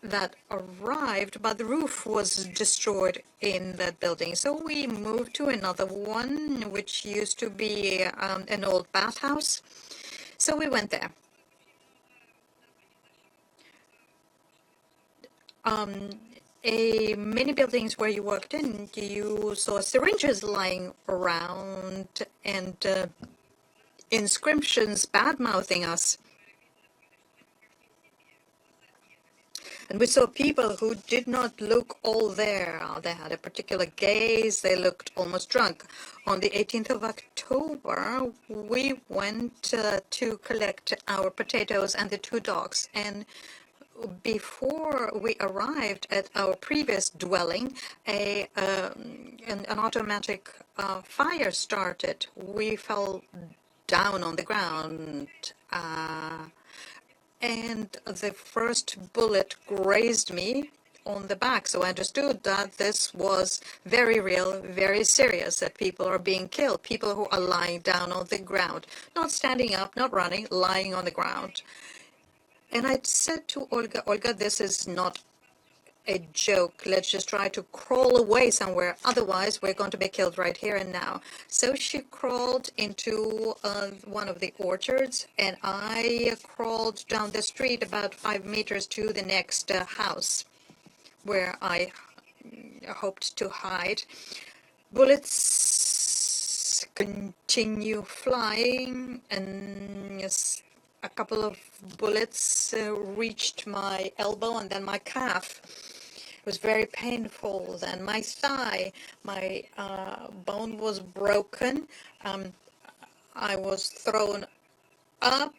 that arrived, but the roof was destroyed in that building. So we moved to another one, which used to be an old bathhouse. So we went there. Many buildings where you walked in, you saw syringes lying around and inscriptions bad-mouthing us. And we saw people who did not look all there. They had a particular gaze. They looked almost drunk. On the 18th of October, we went to collect our potatoes and the 2 dogs. And before we arrived at our previous dwelling, an automatic fire started. We fell down on the ground, and the first bullet grazed me on the back. So I understood that this was very real, very serious, that people are being killed, people who are lying down on the ground, not standing up, not running, lying on the ground. And I said to Olga, this is not a joke. Let's just try to crawl away somewhere. Otherwise, we're going to be killed right here and now. So she crawled into one of the orchards, and I crawled down the street about 5 meters to the next house, where I hoped to hide. Bullets continue flying, and a couple of bullets reached my elbow and then my calf. It was very painful. Then my thigh, my bone was broken. I was thrown up.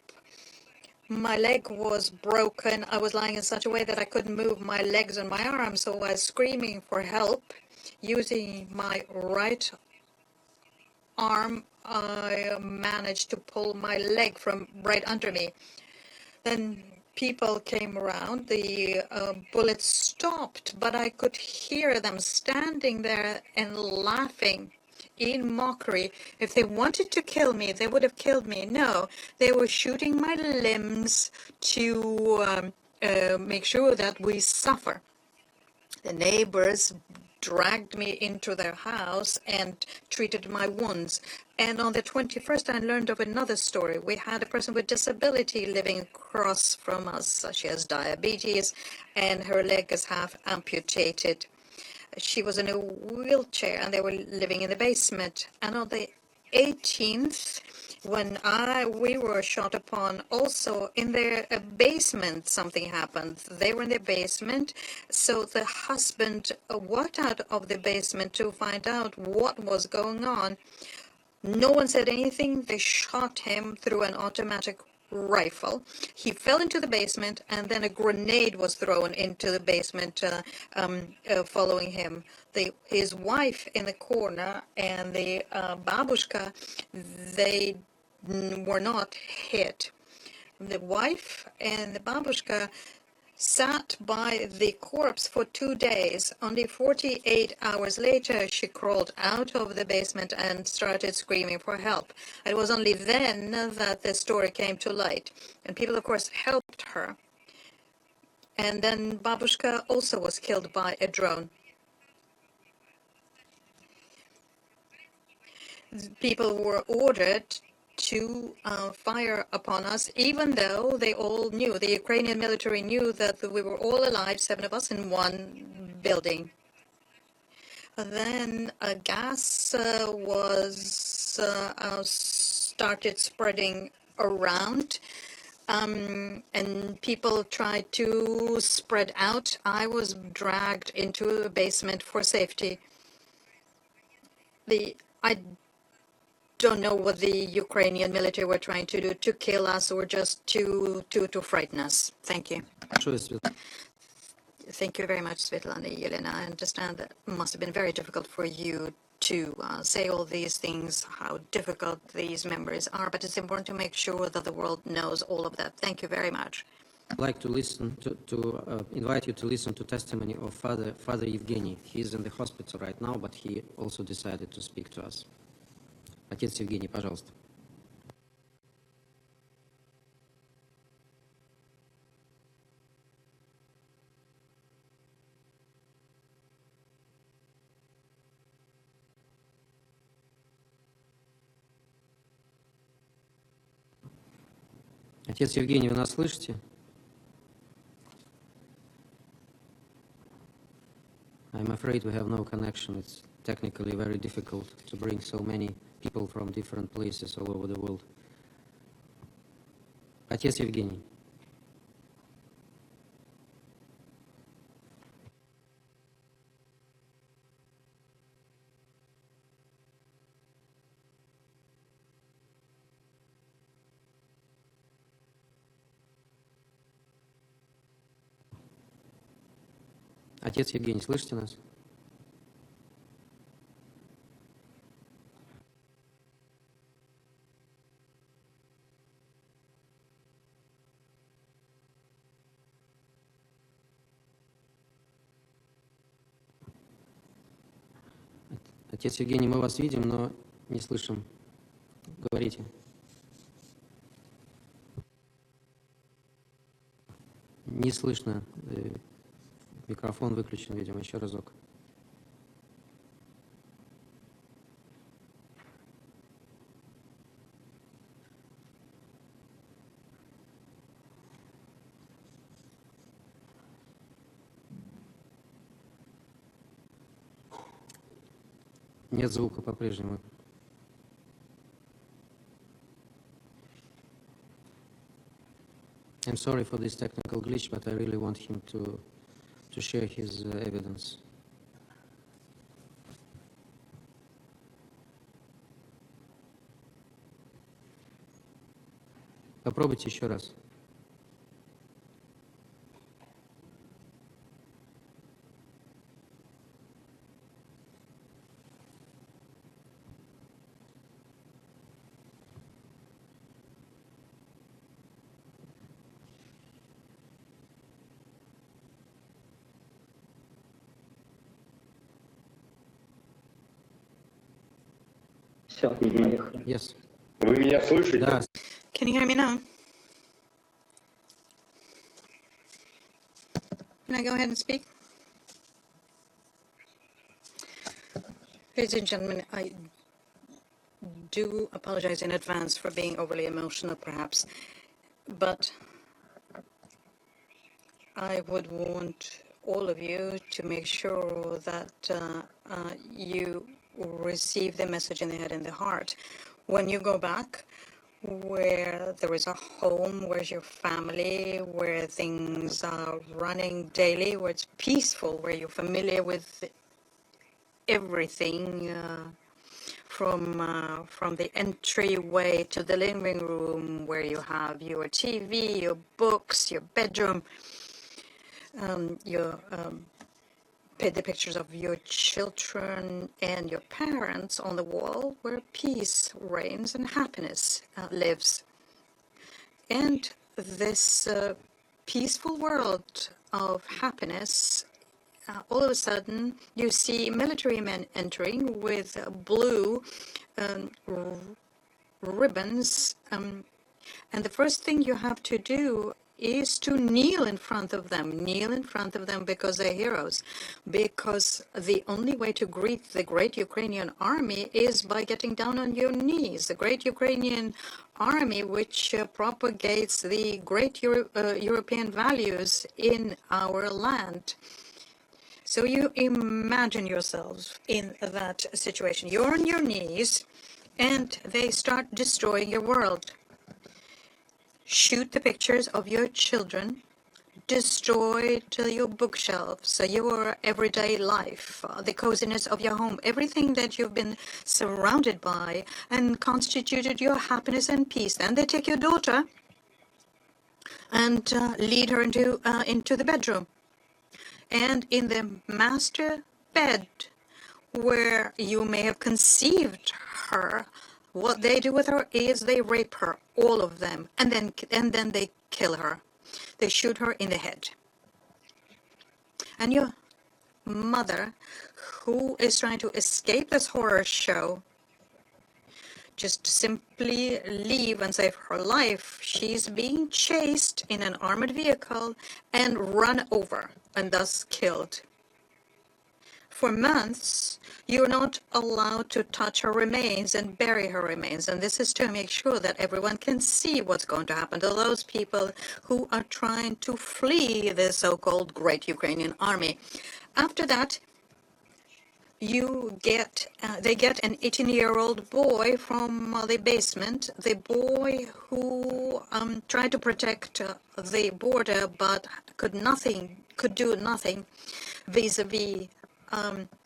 My leg was broken. I was lying in such a way that I couldn't move my legs and my arms, so I was screaming for help. Using my right arm, I managed to pull my leg from right under me. Then people came around. The bullets stopped, but I could hear them standing there and laughing in mockery. If they wanted to kill me, they would have killed me. No, they were shooting my limbs to make sure that we suffer. The neighbors dragged me into their house and treated my wounds. And on the 21st, I learned of another story. We had a person with disability living across from us. She has diabetes, and her leg is half amputated. She was in a wheelchair, and they were living in the basement. And on the 18th, when we were shot upon, also in their basement, something happened. They were in the basement, so the husband walked out of the basement to find out what was going on. No one said anything. They shot him through an automatic rifle. He fell into the basement, and then a grenade was thrown into the basement following him. His wife in the corner and the babushka, they were not hit. The wife and the babushka sat by the corpse for 2 days. Only 48 hours later, she crawled out of the basement and started screaming for help. It was only then that the story came to light. And people, of course, helped her. And then Babushka also was killed by a drone. People were ordered to fire upon us, even though they all knew, the Ukrainian military knew that we were all alive, 7 of us in one building. Then gas was started spreading around, and people tried to spread out. I was dragged into a basement for safety. I don't know what the Ukrainian military were trying to do, to kill us or just to frighten us. Thank you. Thank you very much, Svetlana Yelena. I understand that it must have been very difficult for you to say all these things, how difficult these memories are, but it's important to make sure that the world knows all of that. Thank you very much. I'd like to listen to invite you to listen to testimony of Father Evgeny. He's in the hospital right now, but he also decided to speak to us. Отец Евгений, пожалуйста. Отец Евгений, вы нас слышите? I'm afraid we have no connection. It's technically very difficult to bring so many people from different places all over the world. Отец Евгений. Отец Евгений, слышите нас? Отец Евгений, мы вас видим, но не слышим. Говорите. Не слышно. Микрофон выключен, видимо, еще разок. Нет звука по-прежнему. I'm sorry for this technical glitch, but I really want him to share his evidence. Попробуйте еще раз. Yes. Вы меня слышите? Да. Can you hear me now? Can I go ahead and speak? Ladies and gentlemen, I do apologize in advance for being overly emotional, perhaps, but I would want all of you to make sure that you receive the message in the head and the heart. When you go back, where there is a home, where's your family, where things are running daily, where it's peaceful, where you're familiar with everything, from the entryway to the living room, where you have your TV, your books, your bedroom, your the pictures of your children and your parents on the wall, where peace reigns and happiness lives. And this peaceful world of happiness, all of a sudden you see military men entering with blue ribbons, and the first thing you have to do is to kneel in front of them because they're heroes. Because the only way to greet the great Ukrainian army is by getting down on your knees. The great Ukrainian army, which propagates the great European values in our land. So you imagine yourselves in that situation. You're on your knees, and they start destroying your world. Shoot the pictures of your children, destroy your bookshelves, your everyday life, the coziness of your home, everything that you've been surrounded by and constituted your happiness and peace. Then they take your daughter and lead her into the bedroom. And in the master bed, where you may have conceived her, what they do with her is they rape her, all of them, and then they kill her. They shoot her in the head. And your mother, who is trying to escape this horror show, just simply leave and save her life. She's being chased in an armored vehicle and run over and thus killed. For months, you're not allowed to touch her remains and bury her remains. And this is to make sure that everyone can see what's going to happen to those people who are trying to flee the so-called Great Ukrainian Army. After that, they get an 18-year-old boy from the basement, the boy who tried to protect the border but could do nothing vis-a-vis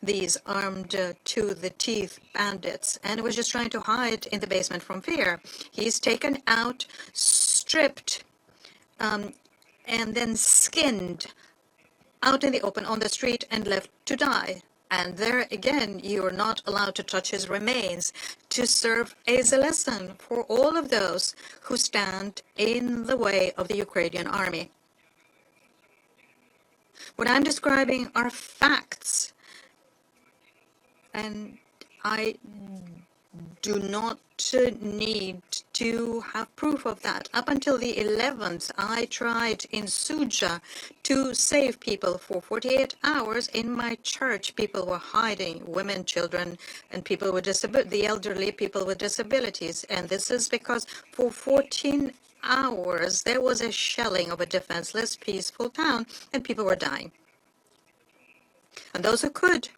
these armed to the teeth bandits, and was just trying to hide in the basement from fear. He's taken out, stripped, and then skinned out in the open on the street and left to die. And there again, you're not allowed to touch his remains, to serve as a lesson for all of those who stand in the way of the Ukrainian army. What I'm describing are facts, and I do not need to have proof of that. Up until the 11th, I tried in Bucha to save people for 48 hours in my church. People were hiding, women, children, and people with the elderly, people with disabilities. And this is because for 14 hours, there was a shelling of a defenseless, peaceful town, and people were dying. And those who could,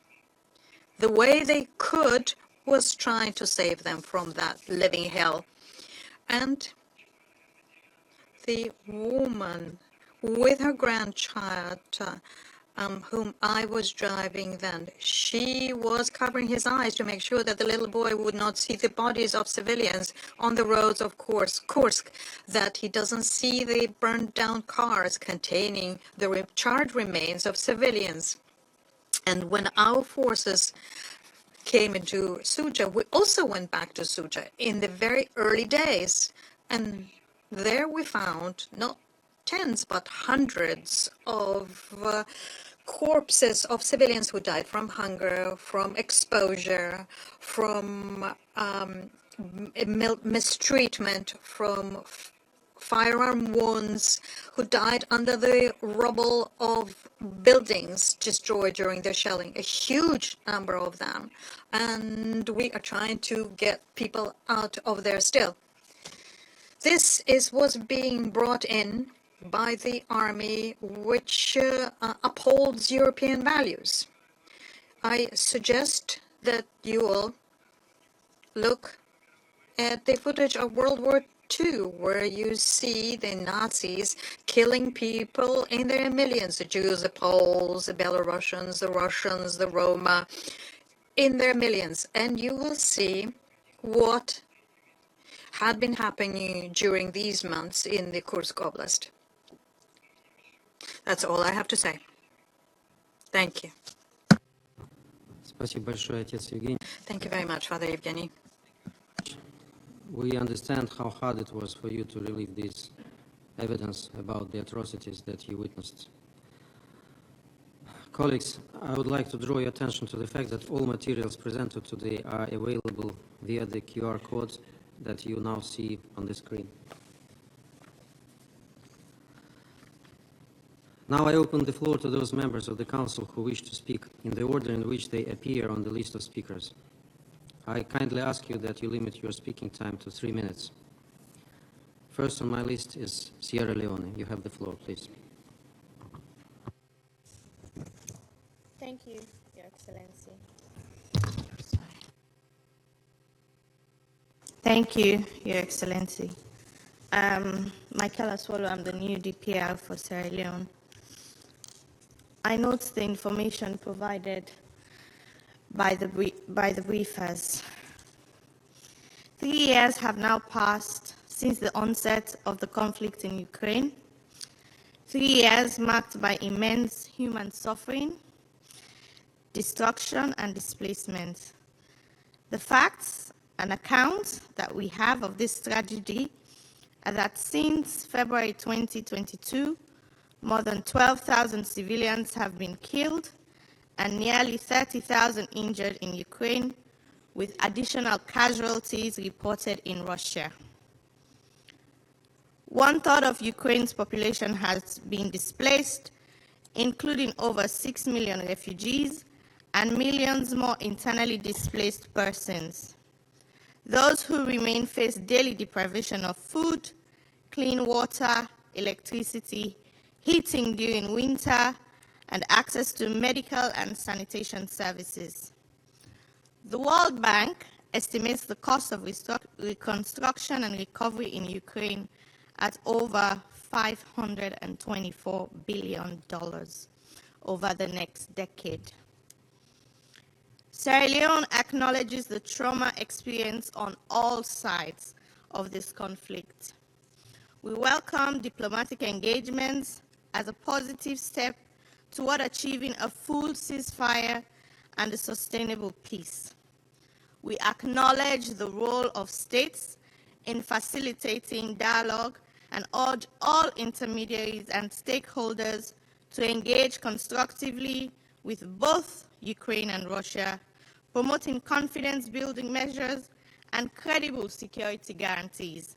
the way they could, was trying to save them from that living hell. And the woman with her grandchild, whom I was driving then, she was covering his eyes to make sure that the little boy would not see the bodies of civilians on the roads of Kursk, that he doesn't see the burned down cars containing the charred remains of civilians. And when our forces came into Bucha, we also went back to Bucha in the very early days. And there we found not tens, but hundreds of corpses of civilians who died from hunger, from exposure, from mistreatment, from firearm wounds, who died under the rubble of buildings destroyed during the shelling, a huge number of them. And we are trying to get people out of there still. This is what's being brought in by the army, which upholds European values. I suggest that you all look at the footage of World War II, where you see the Nazis killing people in their millions, the Jews, the Poles, the Belarusians, the Russians, the Roma, in their millions. And you will see what had been happening during these months in the Kursk Oblast. That's all I have to say. Thank you. Спасибо большое, отец Евгений. Thank you very much, Father Evgeny. We understand how hard it was for you to relieve this evidence about the atrocities that you witnessed. Colleagues, I would like to draw your attention to the fact that all materials presented today are available via the QR code that you now see on the screen. Now I open the floor to those members of the Council who wish to speak in the order in which they appear on the list of speakers. I kindly ask you that you limit your speaking time to 3 minutes. First on my list is Sierra Leone. You have the floor, please. Thank you, Your Excellency. Thank you, Your Excellency. Michael Aswolo, I'm the new DPR for Sierra Leone. I note the information provided by the briefers. 3 years have now passed since the onset of the conflict in Ukraine. 3 years marked by immense human suffering, destruction, and displacement. The facts and accounts that we have of this tragedy are that since February 2022, more than 12,000 civilians have been killed and nearly 30,000 injured in Ukraine, with additional casualties reported in Russia. 1/3 of Ukraine's population has been displaced, including over 6 million refugees and millions more internally displaced persons. Those who remain face daily deprivation of food, clean water, electricity, heating during winter, and access to medical and sanitation services. The World Bank estimates the cost of reconstruction and recovery in Ukraine at over $524 billion over the next decade. Sierra Leone acknowledges the trauma experienced on all sides of this conflict. We welcome diplomatic engagements as a positive step toward achieving a full ceasefire and a sustainable peace. We acknowledge the role of states in facilitating dialogue and urge all intermediaries and stakeholders to engage constructively with both Ukraine and Russia, promoting confidence-building measures and credible security guarantees.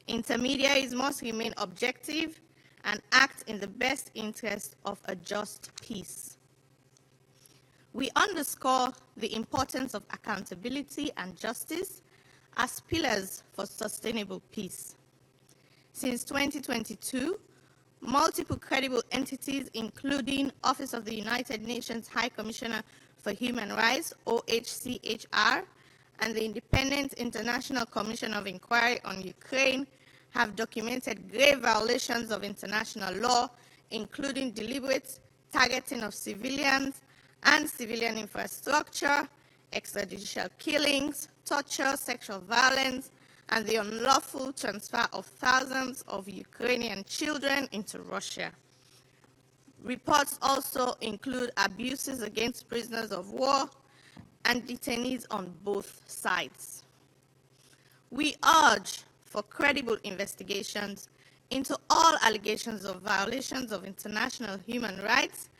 Intermediaries must remain objective and act in the best interest of a just peace. We underscore the importance of accountability and justice as pillars for sustainable peace. Since 2022, multiple credible entities, including Office of the United Nations High Commissioner for Human Rights, OHCHR, and the Independent International Commission of Inquiry on Ukraine, have documented grave violations of international law, including deliberate targeting of civilians and civilian infrastructure, extrajudicial killings, torture, sexual violence, and the unlawful transfer of thousands of Ukrainian children into Russia. Reports also include abuses against prisoners of war and detainees on both sides. We urge for credible investigations into all allegations of violations of international human rights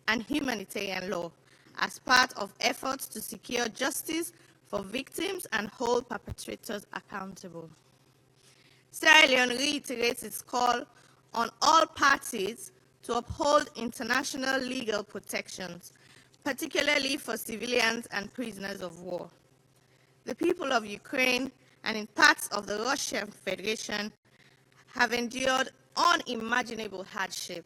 and humanitarian law as part of efforts to secure justice for victims and hold perpetrators accountable. Sierra Leone reiterates its call on all parties to uphold international legal protections, particularly for civilians and prisoners of war. The people of Ukraine and in parts of the Russian Federation have endured unimaginable hardship.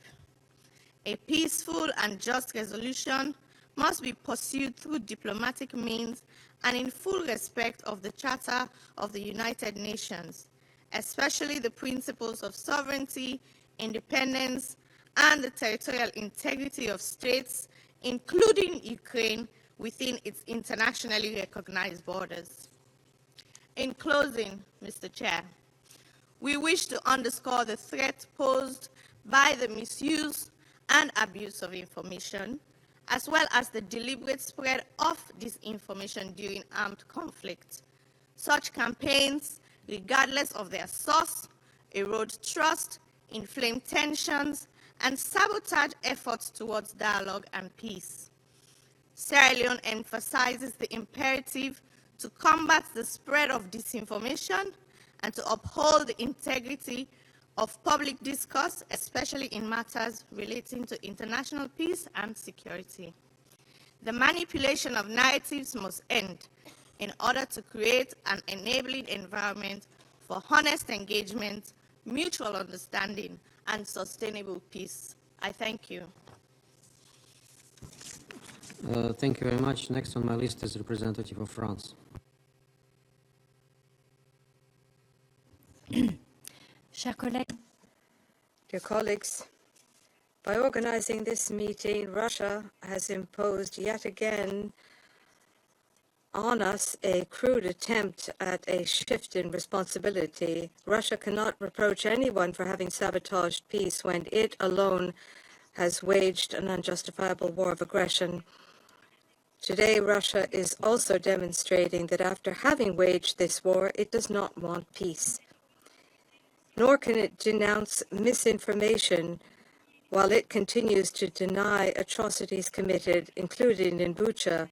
A peaceful and just resolution must be pursued through diplomatic means and in full respect of the Charter of the United Nations, especially the principles of sovereignty, independence, and the territorial integrity of states, including Ukraine, within its internationally recognized borders. In closing, Mr. Chair, we wish to underscore the threat posed by the misuse and abuse of information, as well as the deliberate spread of disinformation during armed conflict. Such campaigns, regardless of their source, erode trust, inflame tensions, and sabotage efforts towards dialogue and peace. Sierra Leone emphasizes the imperative to combat the spread of disinformation and to uphold the integrity of public discourse, especially in matters relating to international peace and security. The manipulation of narratives must end in order to create an enabling environment for honest engagement, mutual understanding, and sustainable peace. I thank you. Thank you very much. Next on my list is representative of France. Dear colleagues, by organizing this meeting, Russia has imposed yet again on us a crude attempt at a shift in responsibility. Russia cannot reproach anyone for having sabotaged peace when it alone has waged an unjustifiable war of aggression. Today, Russia is also demonstrating that after having waged this war, it does not want peace. Nor can it denounce misinformation while it continues to deny atrocities committed, including in Bucha,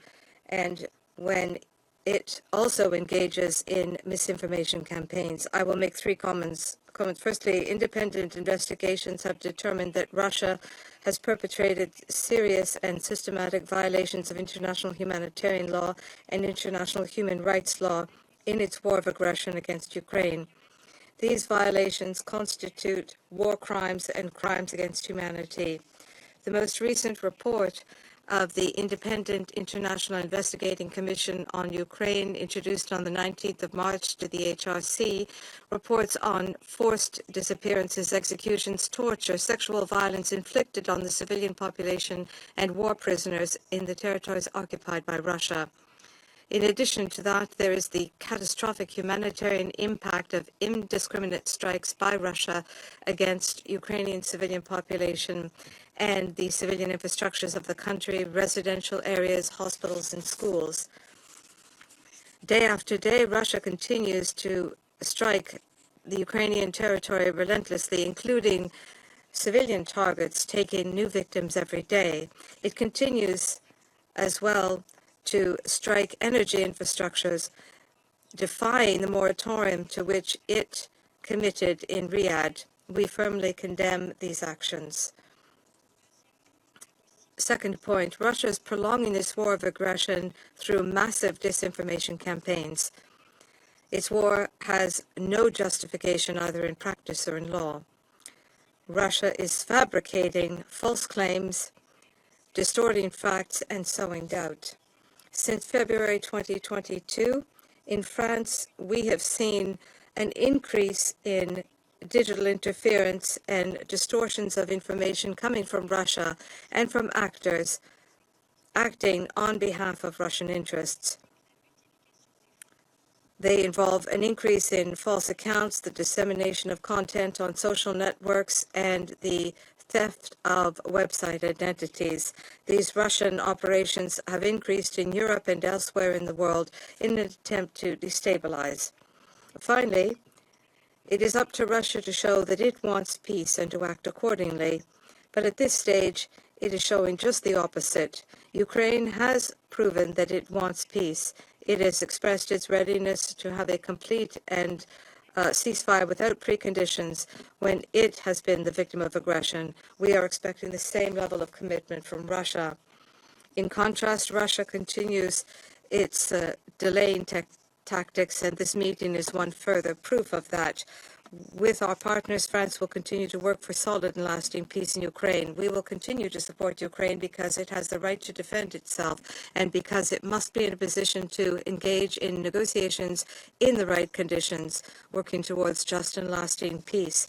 and when it also engages in misinformation campaigns. I will make three comments. Firstly, independent investigations have determined that Russia has perpetrated serious and systematic violations of international humanitarian law and international human rights law in its war of aggression against Ukraine. These violations constitute war crimes and crimes against humanity. The most recent report of the Independent International Investigating Commission on Ukraine, introduced on the 19th of March to the HRC, reports on forced disappearances, executions, torture, sexual violence inflicted on the civilian population, and war prisoners in the territories occupied by Russia. In addition to that, there is the catastrophic humanitarian impact of indiscriminate strikes by Russia against Ukrainian civilian population and the civilian infrastructures of the country, residential areas, hospitals, and schools. Day after day, Russia continues to strike the Ukrainian territory relentlessly, including civilian targets, taking new victims every day. It continues as well to strike energy infrastructures, defying the moratorium to which it committed in Riyadh. We firmly condemn these actions. Second point, Russia is prolonging this war of aggression through massive disinformation campaigns. Its war has no justification either in practice or in law. Russia is fabricating false claims, distorting facts, and sowing doubt. Since February 2022, in France, we have seen an increase in digital interference and distortions of information coming from Russia and from actors acting on behalf of Russian interests. They involve an increase in false accounts, the dissemination of content on social networks, and the theft of website identities. These Russian operations have increased in Europe and elsewhere in the world in an attempt to destabilize. Finally, it is up to Russia to show that it wants peace and to act accordingly. But at this stage, it is showing just the opposite. Ukraine has proven that it wants peace. It has expressed its readiness to have a complete and ceasefire without preconditions when it has been the victim of aggression. We are expecting the same level of commitment from Russia. In contrast, Russia continues its delaying tactics, and this meeting is one further proof of that. With our partners, France will continue to work for solid and lasting peace in Ukraine. We will continue to support Ukraine because it has the right to defend itself and because it must be in a position to engage in negotiations in the right conditions, working towards just and lasting peace.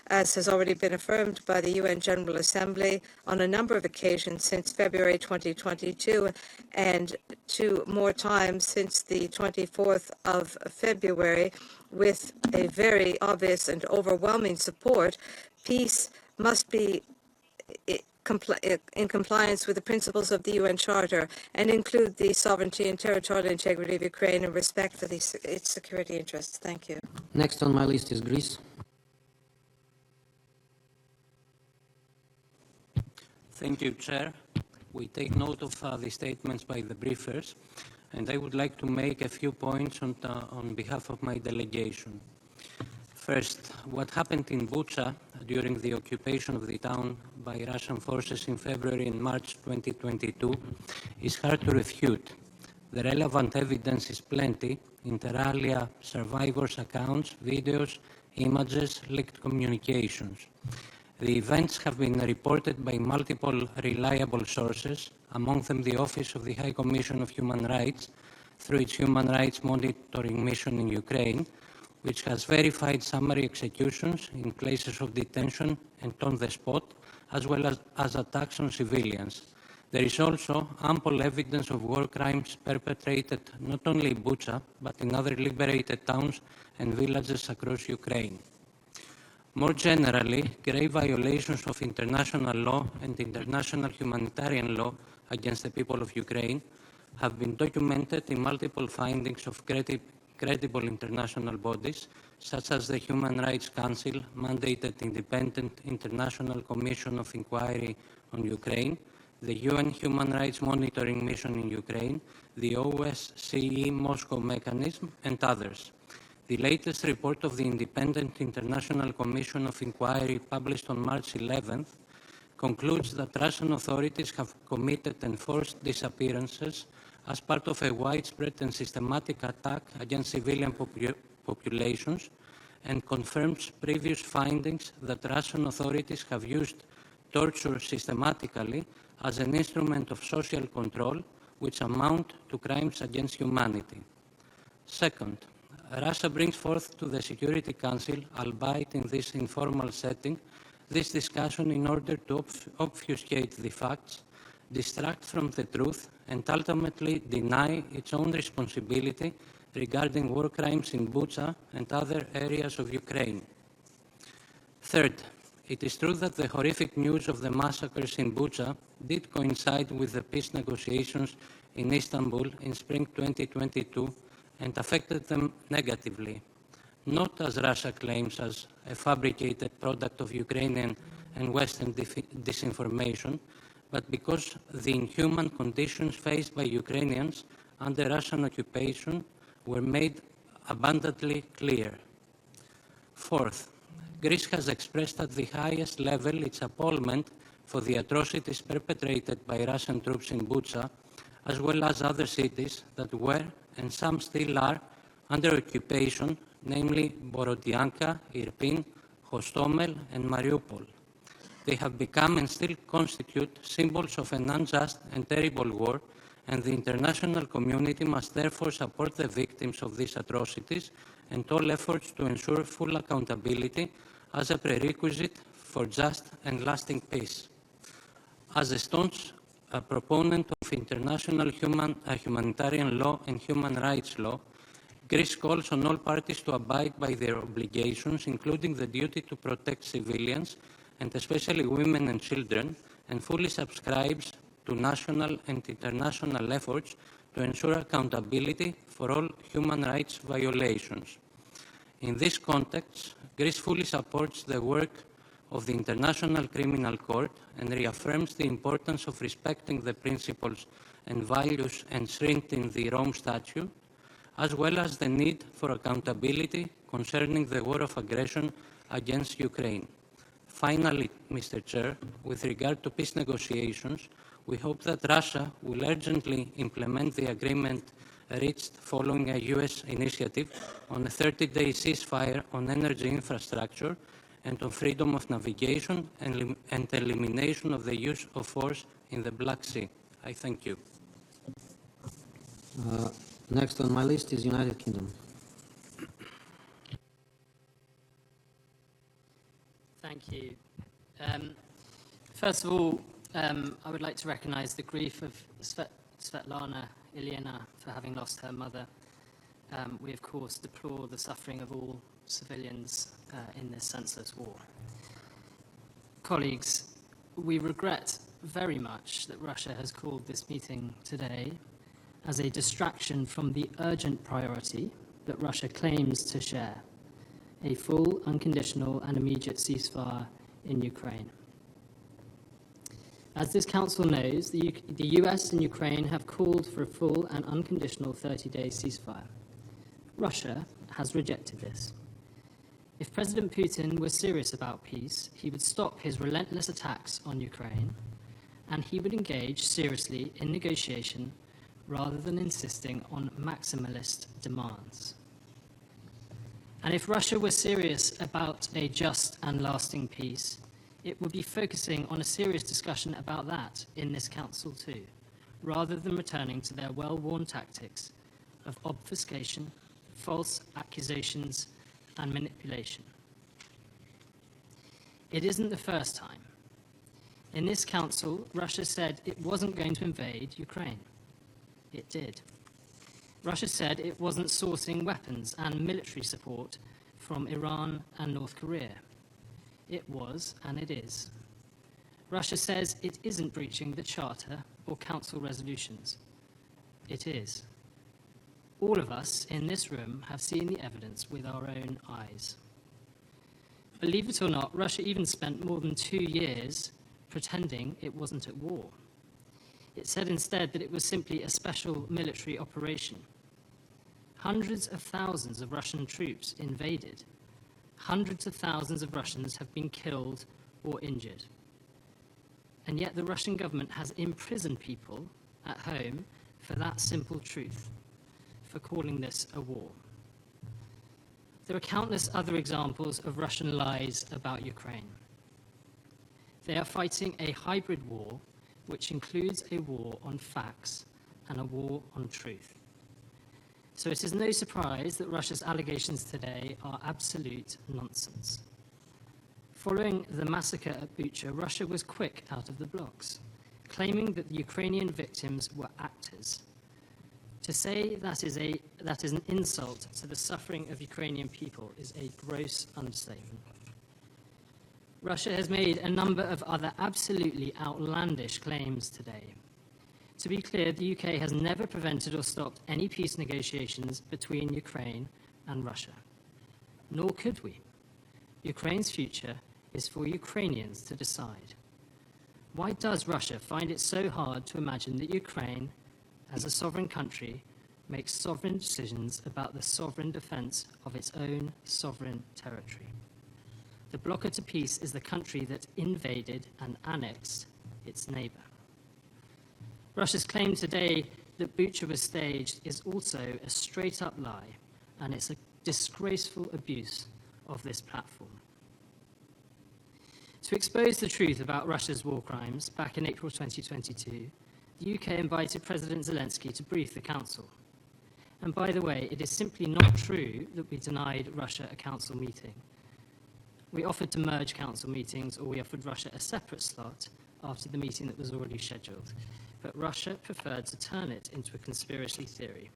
As has already been affirmed by the UN General Assembly on a number of occasions since February 2022 and 2 more times since the 24th of February, with a very obvious and overwhelming support, peace must be in compliance with the principles of the UN Charter and include the sovereignty and territorial integrity of Ukraine and respect for its security interests. Thank you. Next on my list is Greece. Thank you, Chair. We take note of the statements by the briefers, and I would like to make a few points on behalf of my delegation. First, what happened in Bucha during the occupation of the town by Russian forces in February and March 2022 is hard to refute. The relevant evidence is plenty, inter alia survivors' accounts, videos, images, leaked communications. The events have been reported by multiple reliable sources, among them the Office of the High Commission of Human Rights, through its Human Rights Monitoring Mission in Ukraine, which has verified summary executions in places of detention and on the spot, as well as attacks on civilians. There is also ample evidence of war crimes perpetrated not only in Bucha, but in other liberated towns and villages across Ukraine. More generally, grave violations of international law and international humanitarian law against the people of Ukraine have been documented in multiple findings of credible international bodies, such as the Human Rights Council mandated Independent International Commission of Inquiry on Ukraine, the UN Human Rights Monitoring Mission in Ukraine, the OSCE Moscow Mechanism, and others. The latest report of the Independent International Commission of Inquiry, published on March 11th, concludes that Russian authorities have committed enforced disappearances as part of a widespread and systematic attack against civilian populations, and confirms previous findings that Russian authorities have used torture systematically as an instrument of social control, which amount to crimes against humanity. Second, Russia brings forth to the Security Council, albeit in this informal setting, this discussion in order to obfuscate the facts, distract from the truth, and ultimately deny its own responsibility regarding war crimes in Bucha and other areas of Ukraine. Third, it is true that the horrific news of the massacres in Bucha did coincide with the peace negotiations in Istanbul in spring 2022 and affected them negatively, not as Russia claims as a fabricated product of Ukrainian and Western disinformation, but because the inhuman conditions faced by Ukrainians under Russian occupation were made abundantly clear. Fourth, Greece has expressed at the highest level its appalment for the atrocities perpetrated by Russian troops in Bucha, as well as other cities that were, and some still are, under occupation, namely Borodyanka, Irpin, Hostomel, and Mariupol. They have become and still constitute symbols of an unjust and terrible war, and the international community must therefore support the victims of these atrocities and all efforts to ensure full accountability as a prerequisite for just and lasting peace. As a staunch proponent of international humanitarian law and human rights law, Greece calls on all parties to abide by their obligations, including the duty to protect civilians, and especially women and children, and fully subscribes to national and international efforts to ensure accountability for all human rights violations. In this context, Greece fully supports the work of the International Criminal Court and reaffirms the importance of respecting the principles and values enshrined in the Rome Statute, as well as the need for accountability concerning the war of aggression against Ukraine. Finally, Mr. Chair, with regard to peace negotiations, we hope that Russia will urgently implement the agreement reached following a US initiative on a 30-day ceasefire on energy infrastructure and on freedom of navigation and elimination of the use of force in the Black Sea. I thank you. Next on my list is United Kingdom. Thank you. First of all, I would like to recognize the grief of Svetlana Ilyina for having lost her mother. We, of course, deplore the suffering of all civilians in this senseless war. Colleagues, we regret very much that Russia has called this meeting today as a distraction from the urgent priority that Russia claims to share: a full, unconditional and immediate ceasefire in Ukraine. As this Council knows, the US and Ukraine have called for a full and unconditional 30-day ceasefire. Russia has rejected this. If President Putin were serious about peace, he would stop his relentless attacks on Ukraine, and he would engage seriously in negotiation rather than insisting on maximalist demands. And if Russia were serious about a just and lasting peace, it would be focusing on a serious discussion about that in this Council too, rather than returning to their well-worn tactics of obfuscation, false accusations, and manipulation. It isn't the first time. In this Council, Russia said it wasn't going to invade Ukraine. It did. Russia said it wasn't sourcing weapons and military support from Iran and North Korea. It was, and it is. Russia says it isn't breaching the Charter or Council resolutions. It is. All of us in this room have seen the evidence with our own eyes. Believe it or not, Russia even spent more than 2 years pretending it wasn't at war. It said instead that it was simply a special military operation. Hundreds of thousands of Russian troops invaded. Hundreds of thousands of Russians have been killed or injured. And yet the Russian government has imprisoned people at home for that simple truth, for calling this a war. There are countless other examples of Russian lies about Ukraine. They are fighting a hybrid war, which includes a war on facts and a war on truth. So it is no surprise that Russia's allegations today are absolute nonsense. Following the massacre at Bucha, Russia was quick out of the blocks, claiming that the Ukrainian victims were actors. To say that is an insult to the suffering of Ukrainian people is a gross understatement. Russia has made a number of other absolutely outlandish claims today. To be clear, the UK has never prevented or stopped any peace negotiations between Ukraine and Russia. Nor could we. Ukraine's future is for Ukrainians to decide. Why does Russia find it so hard to imagine that Ukraine, as a sovereign country, makes sovereign decisions about the sovereign defense of its own sovereign territory? The blocker to peace is the country that invaded and annexed its neighbor. Russia's claim today that Bucha was staged is also a straight-up lie, and it's a disgraceful abuse of this platform. To expose the truth about Russia's war crimes, back in April 2022, the UK invited President Zelensky to brief the Council. And by the way, it is simply not true that we denied Russia a Council meeting. We offered to merge Council meetings, or we offered Russia a separate slot after the meeting that was already scheduled. But Russia preferred to turn it into a conspiracy theory.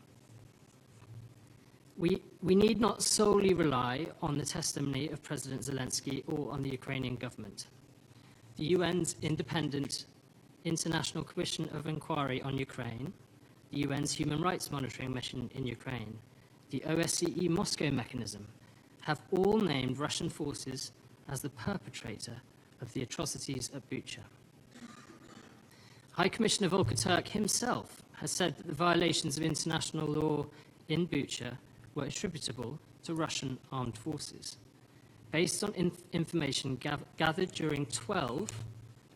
We need not solely rely on the testimony of President Zelensky or on the Ukrainian government. The UN's independent International Commission of Inquiry on Ukraine, the UN's Human Rights Monitoring Mission in Ukraine, the OSCE Moscow mechanism, have all named Russian forces as the perpetrator of the atrocities at Bucha. High Commissioner Volker Turk himself has said that the violations of international law in Bucha were attributable to Russian armed forces, based on information gathered during 12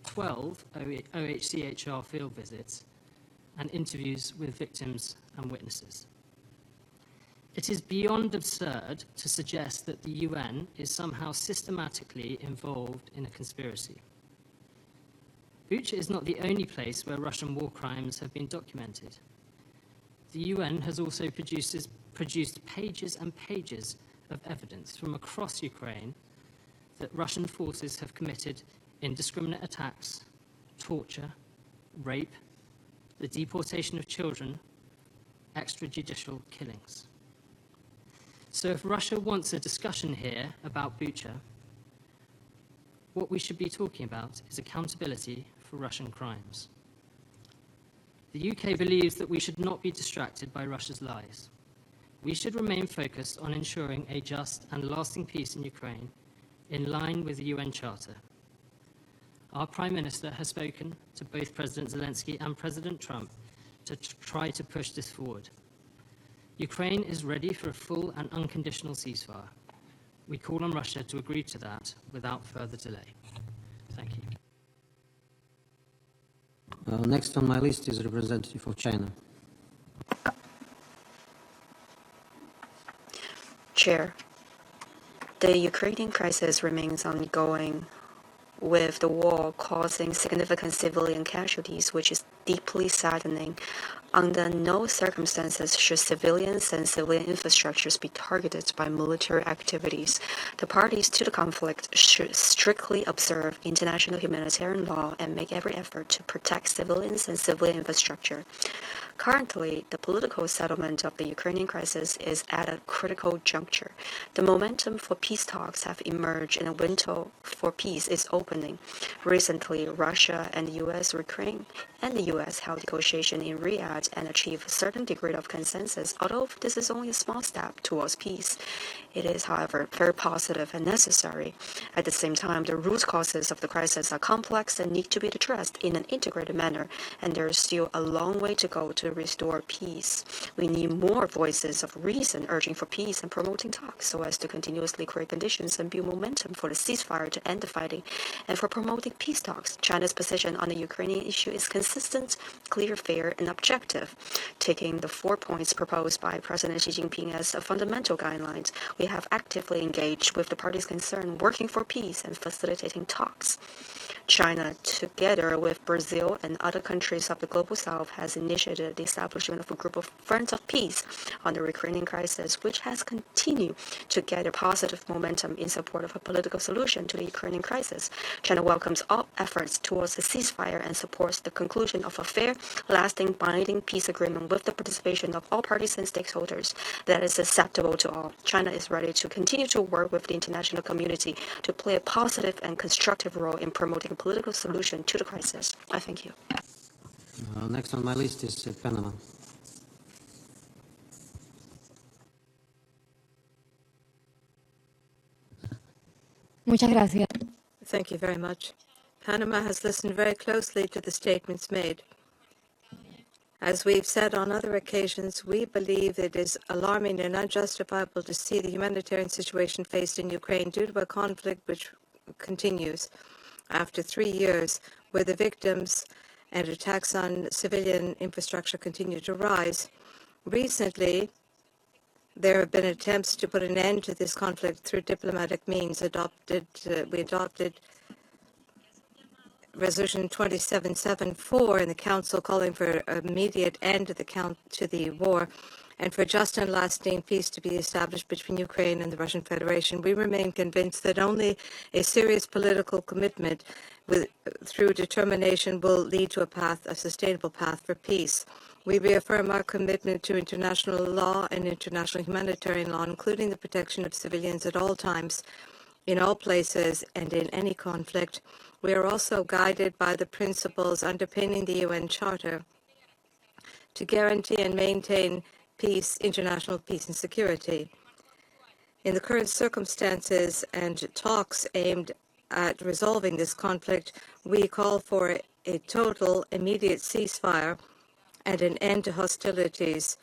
OHCHR field visits and interviews with victims and witnesses. It is beyond absurd to suggest that the UN is somehow systematically involved in a conspiracy. Bucha is not the only place where Russian war crimes have been documented. The UN has also produced pages and pages of evidence from across Ukraine that Russian forces have committed indiscriminate attacks, torture, rape, the deportation of children, extrajudicial killings. So if Russia wants a discussion here about Bucha, what we should be talking about is accountability for Russian crimes. The UK believes that we should not be distracted by Russia's lies. We should remain focused on ensuring a just and lasting peace in Ukraine in line with the UN Charter. Our Prime Minister has spoken to both President Zelensky and President Trump to try to push this forward. Ukraine is ready for a full and unconditional ceasefire. We call on Russia to agree to that without further delay. Thank you. Next on my list is representative of China. Chair, the Ukrainian crisis remains ongoing, with the war causing significant civilian casualties, which is deeply saddening. Under no circumstances should civilians and civilian infrastructures be targeted by military activities. The parties to the conflict should strictly observe international humanitarian law and make every effort to protect civilians and civilian infrastructure. Currently, the political settlement of the Ukrainian crisis is at a critical juncture. The momentum for peace talks have emerged and a window for peace is opening. Recently, Russia and the US, Ukraine, and the US held negotiations in Riyadh and achieved a certain degree of consensus, although this is only a small step towards peace. It is, however, very positive and necessary. At the same time, the root causes of the crisis are complex and need to be addressed in an integrated manner, and there is still a long way to go to restore peace. We need more voices of reason urging for peace and promoting talks so as to continuously create conditions and build momentum for the ceasefire to end the fighting and for promoting peace talks. China's position on the Ukrainian issue is consistent, clear, fair, and objective. Taking the 4 points proposed by President Xi Jinping as fundamental guidelines, we have actively engaged with the parties concerned, working for peace and facilitating talks. China, together with Brazil and other countries of the global south, has initiated the establishment of a group of Friends of Peace on the Ukrainian crisis, which has continued to gather positive momentum in support of a political solution to the Ukrainian crisis. China welcomes all efforts towards a ceasefire and supports the conclusion of a fair, lasting, binding peace agreement with the participation of all parties and stakeholders that is acceptable to all. China is ready to continue to work with the international community to play a positive and constructive role in promoting a political solution to the crisis. I thank you. Next on my list is Panama. Muchas gracias. Thank you very much. Panama has listened very closely to the statements made. As we've said on other occasions, we believe it is alarming and unjustifiable to see the humanitarian situation faced in Ukraine due to a conflict which continues after 3 years, where the victims and attacks on civilian infrastructure continue to rise. Recently, there have been attempts to put an end to this conflict through diplomatic means. We adopted Resolution 2774 in the Council calling for immediate end to the war and for just and lasting peace to be established between Ukraine and the Russian Federation. We remain convinced that only a serious political commitment through determination will lead to a sustainable path for peace. We reaffirm our commitment to international law and international humanitarian law, including the protection of civilians at all times, in all places, and in any conflict. We are also guided by the principles underpinning the UN Charter to guarantee and maintain peace, international peace and security. In the current circumstances and talks aimed at resolving this conflict, we call for a total, immediate ceasefire and an end to hostilities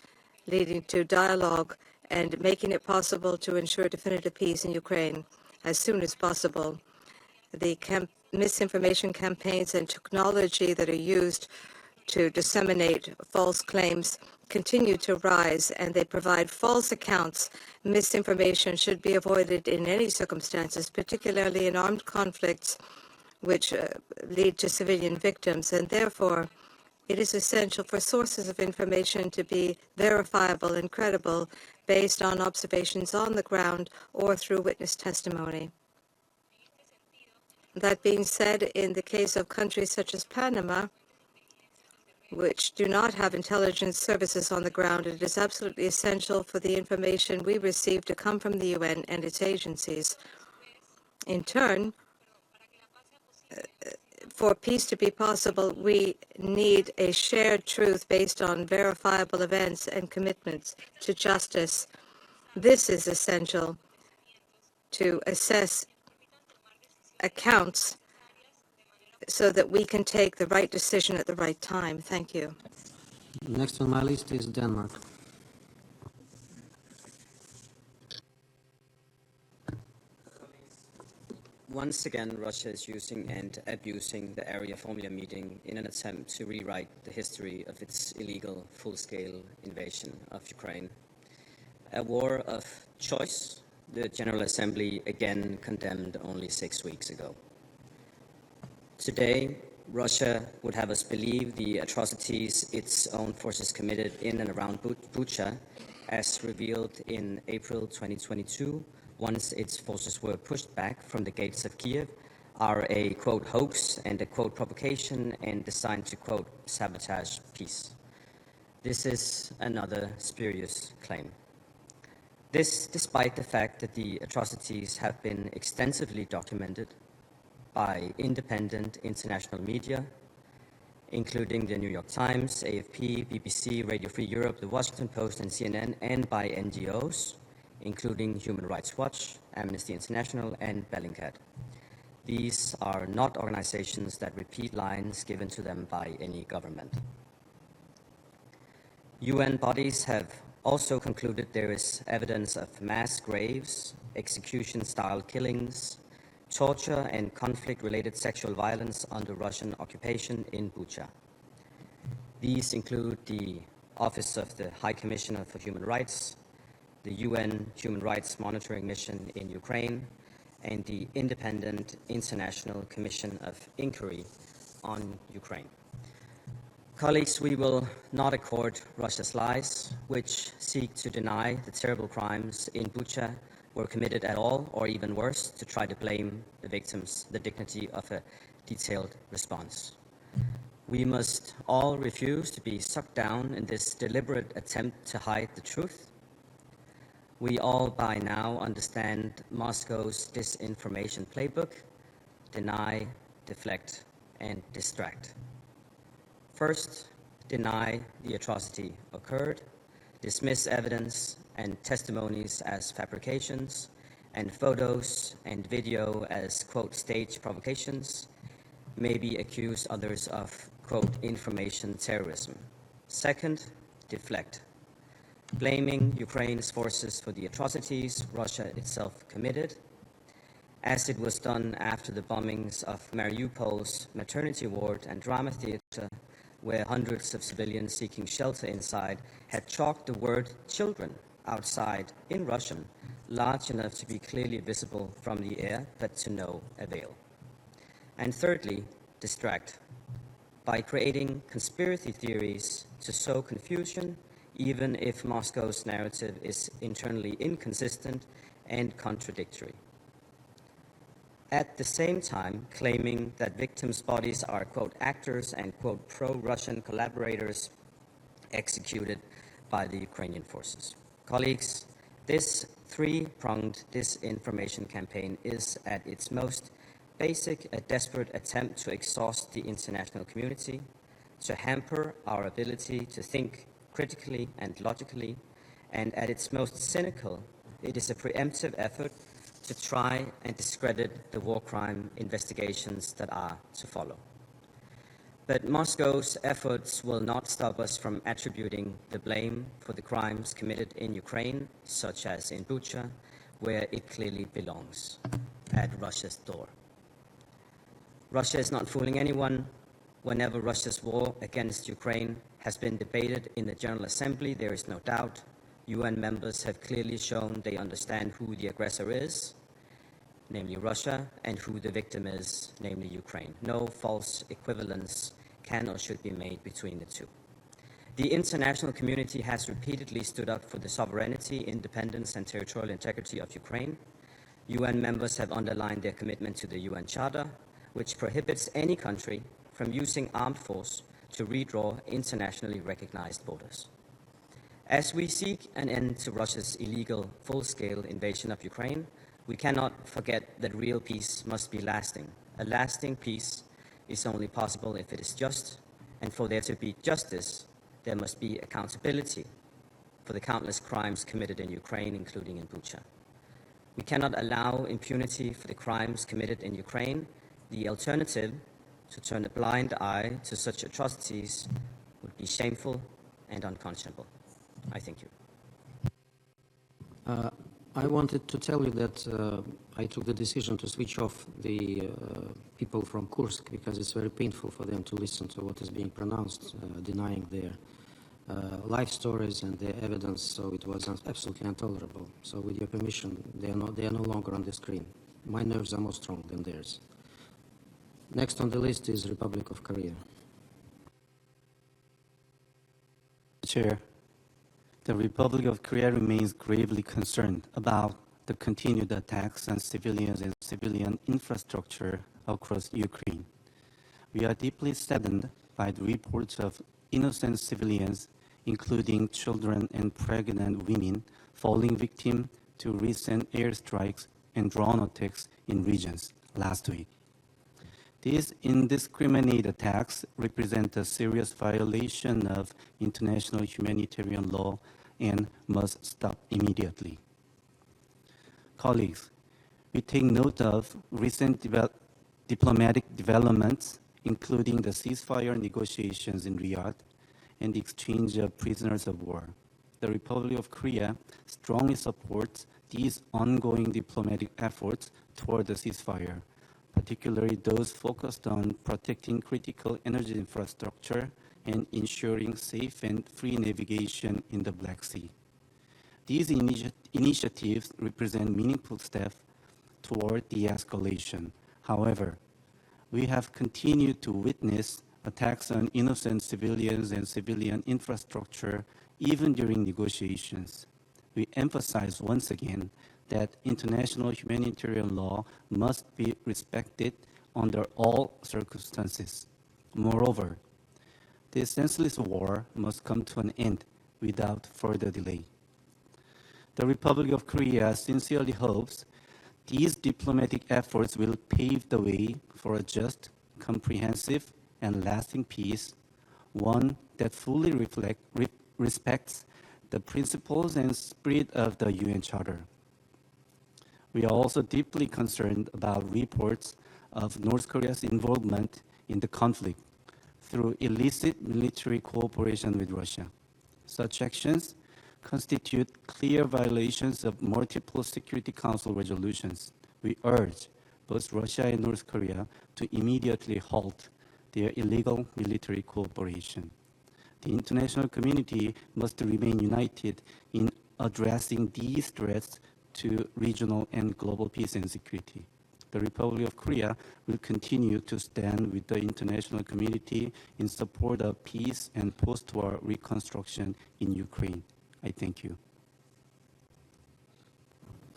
leading to dialogue and making it possible to ensure definitive peace in Ukraine as soon as possible. The misinformation campaigns and technology that are used to disseminate false claims continue to rise, and they provide false accounts. Misinformation should be avoided in any circumstances, particularly in armed conflicts which lead to civilian victims, and therefore it is essential for sources of information to be verifiable and credible based on observations on the ground or through witness testimony. That being said, in the case of countries such as Panama, which do not have intelligence services on the ground, it is absolutely essential for the information we receive to come from the UN and its agencies. In turn, for peace to be possible, we need a shared truth based on verifiable events and commitments to justice. This is essential to assess accounts so that we can take the right decision at the right time. Thank you. Next on my list is Denmark. Once again, Russia is using and abusing the Arria Formula meeting in an attempt to rewrite the history of its illegal, full-scale invasion of Ukraine. A war of choice, the General Assembly again condemned only 6 weeks ago. Today, Russia would have us believe the atrocities its own forces committed in and around Bucha, as revealed in April 2022, once its forces were pushed back from the gates of Kyiv, are a, quote, hoax and a, quote, provocation and designed to, quote, sabotage peace. This is another spurious claim. This despite the fact that the atrocities have been extensively documented by independent international media, including the New York Times, AFP, BBC, Radio Free Europe, The Washington Post, and CNN, and by NGOs, including Human Rights Watch, Amnesty International, and Bellingcat. These are not organizations that repeat lines given to them by any government. UN bodies have also concluded there is evidence of mass graves, execution-style killings, torture, and conflict-related sexual violence under Russian occupation in Bucha. These include the Office of the High Commissioner for Human Rights, the UN Human Rights Monitoring Mission in Ukraine, and the Independent International Commission of Inquiry on Ukraine. Colleagues, we will not accord Russia's lies, which seek to deny the terrible crimes in Bucha were committed at all, or even worse, to try to blame the victims, the dignity of a detailed response. We must all refuse to be sucked down in this deliberate attempt to hide the truth. We all by now understand Moscow's disinformation playbook: deny, deflect, and distract. First, deny the atrocity occurred, dismiss evidence and testimonies as fabrications, and photos and video as, quote, staged provocations, maybe accuse others of, quote, information terrorism. Second, deflect, blaming Ukraine's forces for the atrocities Russia itself committed, as it was done after the bombings of Mariupol's maternity ward and drama theater, where hundreds of civilians seeking shelter inside had chalked the word children outside in Russian, large enough to be clearly visible from the air, but to no avail. And thirdly, distract, by creating conspiracy theories to sow confusion, even if Moscow's narrative is internally inconsistent and contradictory. At the same time, claiming that victims' bodies are, quote, actors and, quote, pro-Russian collaborators executed by the Ukrainian forces. Colleagues, this three-pronged disinformation campaign is, at its most basic, a desperate attempt to exhaust the international community, to hamper our ability to think critically and logically, and at its most cynical, it is a preemptive effort to try and discredit the war crime investigations that are to follow. But Moscow's efforts will not stop us from attributing the blame for the crimes committed in Ukraine, such as in Bucha, where it clearly belongs, at Russia's door. Russia is not fooling anyone. Whenever Russia's war against Ukraine has been debated in the General Assembly, there is no doubt UN members have clearly shown they understand who the aggressor is, namely Russia, and who the victim is, namely Ukraine. No false equivalence can or should be made between the two. The international community has repeatedly stood up for the sovereignty, independence, and territorial integrity of Ukraine. UN members have underlined their commitment to the UN Charter, which prohibits any country from using armed force to redraw internationally recognized borders. As we seek an end to Russia's illegal, full-scale invasion of Ukraine, we cannot forget that real peace must be lasting. A lasting peace is only possible if it is just, and for there to be justice, there must be accountability for the countless crimes committed in Ukraine, including in Bucha. We cannot allow impunity for the crimes committed in Ukraine. The alternative, to turn a blind eye to such atrocities, would be shameful and unconscionable. I thank you. I wanted to tell you that I took the decision to switch off the people from Kursk because it's very painful for them to listen to what is being pronounced, denying their life stories and their evidence, so it was absolutely intolerable. So with your permission, they are no longer on the screen. My nerves are more strong than theirs. Next on the list is Republic of Korea. Chair, the Republic of Korea remains gravely concerned about the continued attacks on civilians and civilian infrastructure across Ukraine. We are deeply saddened by the reports of innocent civilians, including children and pregnant women, falling victim to recent airstrikes and drone attacks in regions last week. These indiscriminate attacks represent a serious violation of international humanitarian law and must stop immediately. Colleagues, we take note of recent diplomatic developments, including the ceasefire negotiations in Riyadh and the exchange of prisoners of war. The Republic of Korea strongly supports these ongoing diplomatic efforts toward the ceasefire, particularly those focused on protecting critical energy infrastructure and ensuring safe and free navigation in the Black Sea. These initiatives represent meaningful steps toward de-escalation. However, we have continued to witness attacks on innocent civilians and civilian infrastructure even during negotiations. We emphasize once again that international humanitarian law must be respected under all circumstances. Moreover, this senseless war must come to an end without further delay. The Republic of Korea sincerely hopes these diplomatic efforts will pave the way for a just, comprehensive, and lasting peace, one that fully respects the principles and spirit of the UN Charter. We are also deeply concerned about reports of North Korea's involvement in the conflict through illicit military cooperation with Russia. Such actions constitute clear violations of multiple Security Council resolutions. We urge both Russia and North Korea to immediately halt their illegal military cooperation. The international community must remain united in addressing these threats to regional and global peace and security. The Republic of Korea will continue to stand with the international community in support of peace and post-war reconstruction in Ukraine. I thank you.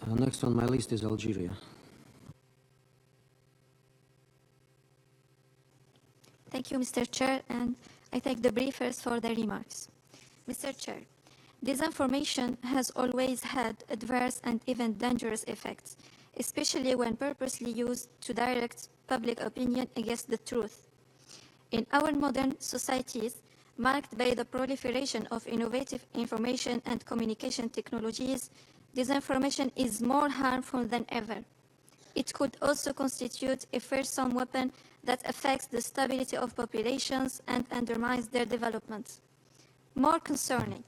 Next on my list is Algeria. Thank you, Mr. Chair, and I thank the briefers for their remarks. Mr. Chair, disinformation has always had adverse and even dangerous effects, especially when purposely used to direct public opinion against the truth. In our modern societies, marked by the proliferation of innovative information and communication technologies, disinformation is more harmful than ever. it could also constitute a fearsome weapon that affects the stability of populations and undermines their development. More concerning,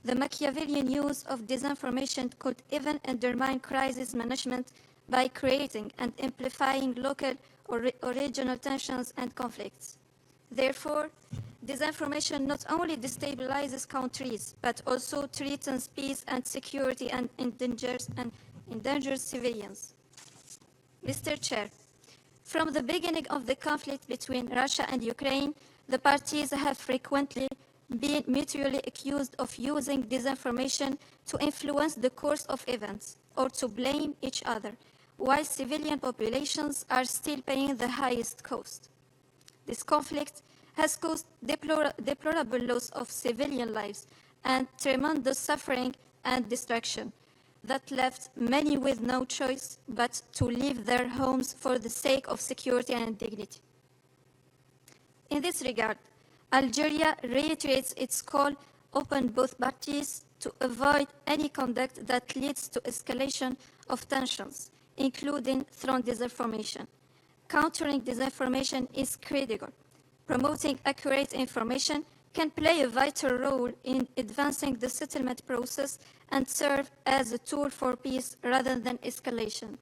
the Machiavellian use of disinformation could even undermine crisis management by creating and amplifying local or regional tensions and conflicts. Therefore, disinformation not only destabilizes countries, but also threatens peace and security and endangers civilians. Mr. Chair, from the beginning of the conflict between Russia and Ukraine, the parties have frequently been mutually accused of using disinformation to influence the course of events or to blame each other, while civilian populations are still paying the highest cost. This conflict has caused deplorable loss of civilian lives and tremendous suffering and destruction that left many with no choice but to leave their homes for the sake of security and dignity. In this regard, Algeria reiterates its call upon both parties to avoid any conduct that leads to escalation of tensions, including through disinformation. Countering disinformation is critical. Promoting accurate information can play a vital role in advancing the settlement process and serve as a tool for peace rather than escalation.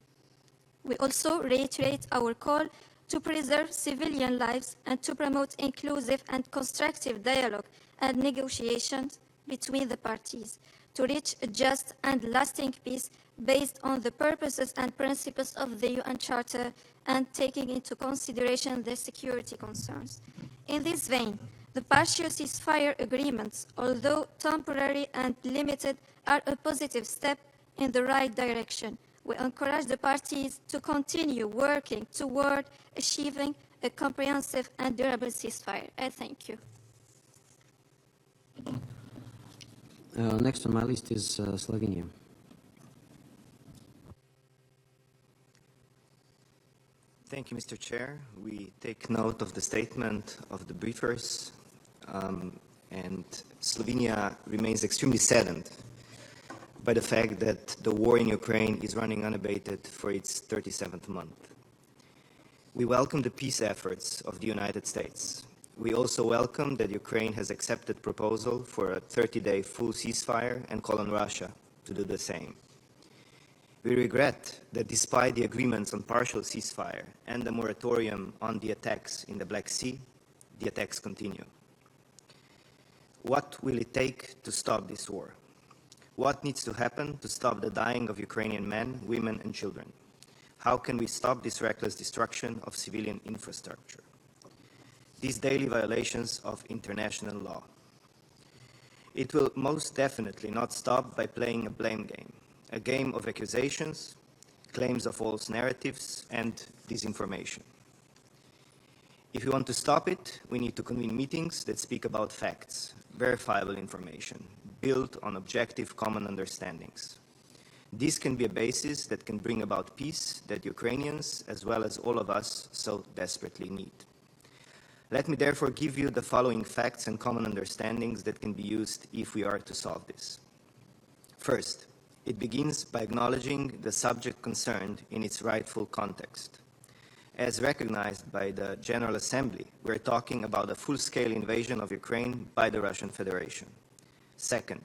We also reiterate our call to preserve civilian lives and to promote inclusive and constructive dialogue and negotiations between the parties to reach a just and lasting peace based on the purposes and principles of the UN Charter and taking into consideration their security concerns. In this vein, the partial ceasefire agreements, although temporary and limited, are a positive step in the right direction. We encourage the parties to continue working toward achieving a comprehensive and durable ceasefire. I thank you. Next on my list is Slovenia. Thank you, Mr. Chair. We take note of the statement of the briefers, and Slovenia remains extremely saddened by the fact that the war in Ukraine is running unabated for its 37th month. We welcome the peace efforts of the United States. We also welcome that Ukraine has accepted proposal for a 30-day full ceasefire and call on Russia to do the same. We regret that despite the agreements on partial ceasefire and the moratorium on the attacks in the Black Sea, the attacks continue. What will it take to stop this war? What needs to happen to stop the dying of Ukrainian men, women, and children? How can we stop this reckless destruction of civilian infrastructure? These daily violations of international law. It will most definitely not stop by playing a blame game, a game of accusations, claims of false narratives, and disinformation. If we want to stop it, we need to convene meetings that speak about facts, verifiable information, built on objective common understandings. This can be a basis that can bring about peace that Ukrainians, as well as all of us, so desperately need. Let me therefore give you the following facts and common understandings that can be used if we are to solve this. First, it begins by acknowledging the subject concerned in its rightful context. As recognized by the General Assembly, we're talking about a full-scale invasion of Ukraine by the Russian Federation. Second,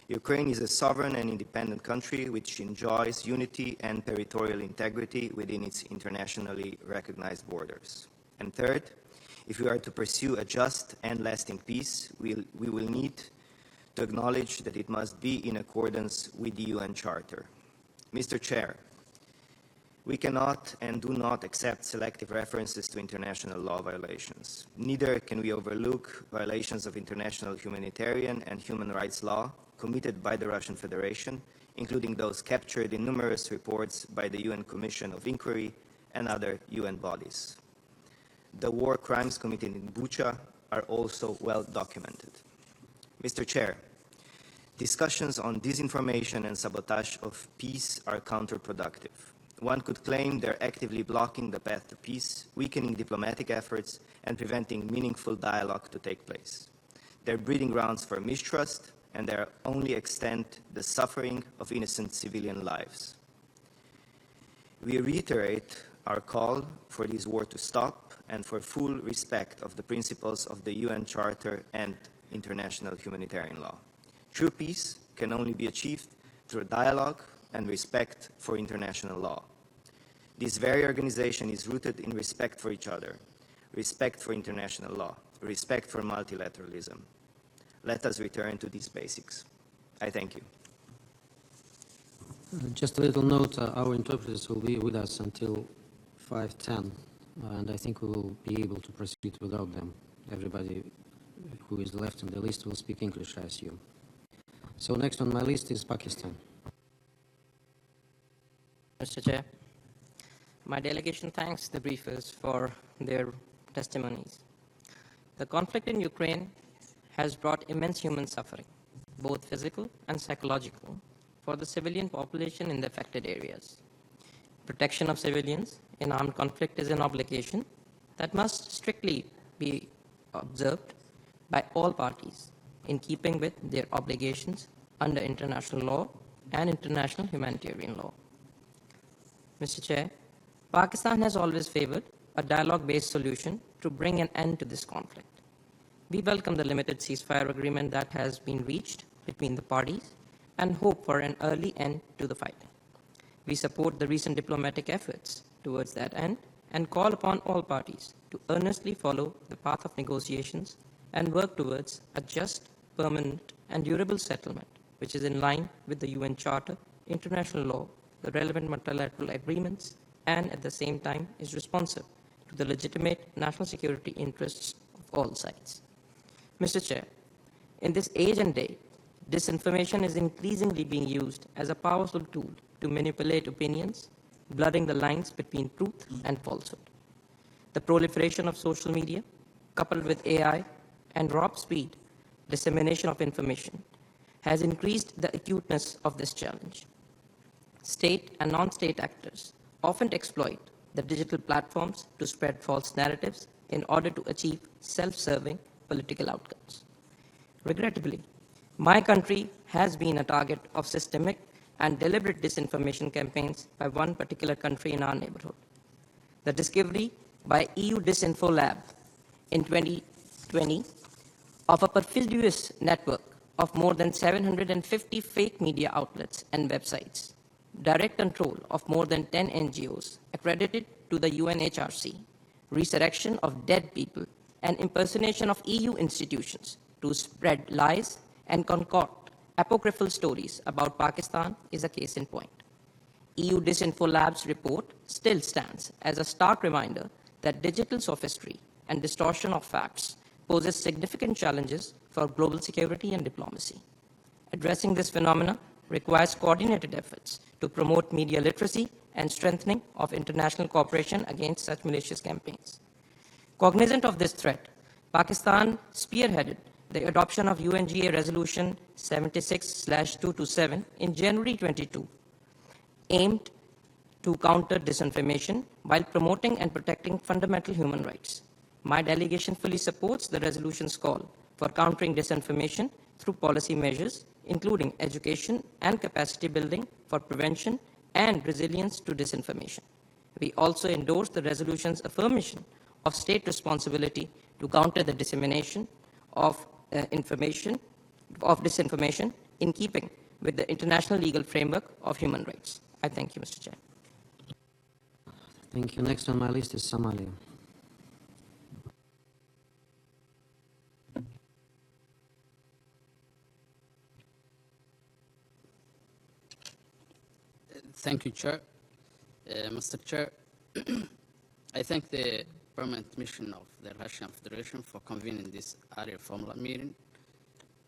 Ukraine is a sovereign and independent country which enjoys unity and territorial integrity within its internationally recognized borders. And third, if we are to pursue a just and lasting peace, we will need to acknowledge that it must be in accordance with the UN Charter. Mr. Chair, we cannot and do not accept selective references to international law violations. Neither can we overlook violations of international humanitarian and human rights law committed by the Russian Federation, including those captured in numerous reports by the UN Commission of Inquiry and other UN bodies. The war crimes committed in Bucha are also well documented. Mr. Chair, discussions on disinformation and sabotage of peace are counterproductive. One could claim they're actively blocking the path to peace, weakening diplomatic efforts, and preventing meaningful dialogue to take place. They're breeding grounds for mistrust, and they only extend the suffering of innocent civilian lives. We reiterate our call for this war to stop and for full respect of the principles of the UN Charter and international humanitarian law. True peace can only be achieved through dialogue and respect for international law. This very organization is rooted in respect for each other, respect for international law, respect for multilateralism. Let us return to these basics. I thank you. Just a little note, our interpreters will be with us until 5:10, and I think we will be able to proceed without them. Everybody who is left in the list will speak English, I assume. So next on my list is Pakistan. Mr. Chair, my delegation thanks the briefers for their testimonies. The conflict in Ukraine has brought immense human suffering, both physical and psychological, for the civilian population in the affected areas. Protection of civilians in armed conflict is an obligation that must strictly be observed by all parties in keeping with their obligations under international law and international humanitarian law. Mr. Chair, Pakistan has always favored a dialogue-based solution to bring an end to this conflict. We welcome the limited ceasefire agreement that has been reached between the parties and hope for an early end to the fighting. We support the recent diplomatic efforts towards that end and call upon all parties to earnestly follow the path of negotiations and work towards a just, permanent, and durable settlement, which is in line with the UN Charter, international law, the relevant multilateral agreements, and at the same time is responsive to the legitimate national security interests of all sides. Mr. Chair, in this age and day, disinformation is increasingly being used as a powerful tool to manipulate opinions, blurring the lines between truth and falsehood. The proliferation of social media, coupled with AI and warp speed dissemination of information, has increased the acuteness of this challenge. State and non-state actors often exploit the digital platforms to spread false narratives in order to achieve self-serving political outcomes. Regrettably, my country has been a target of systemic and deliberate disinformation campaigns by one particular country in our neighborhood. The discovery by EU Disinfo Lab in 2020 of a perfidious network of more than 750 fake media outlets and websites, direct control of more than 10 NGOs accredited to the UNHRC, resurrection of dead people, and impersonation of EU institutions to spread lies and concoct apocryphal stories about Pakistan is a case in point. EU Disinfo Lab's report still stands as a stark reminder that digital sophistry and distortion of facts poses significant challenges for global security and diplomacy. Addressing this phenomena requires coordinated efforts to promote media literacy and strengthening of international cooperation against such malicious campaigns. Cognizant of this threat, Pakistan spearheaded the adoption of UNGA Resolution 76/227 in January 22, aimed to counter disinformation while promoting and protecting fundamental human rights. My delegation fully supports the resolution's call for countering disinformation through policy measures, including education and capacity building for prevention and resilience to disinformation. We also endorse the resolution's affirmation of state responsibility to counter the dissemination of disinformation in keeping with the international legal framework of human rights. I thank you, Mr. Chair. Thank you. Next on my list is Somalia. Thank you, Chair. Mr. Chair, I thank the permanent mission of the Russian Federation for convening this Arria Formula meeting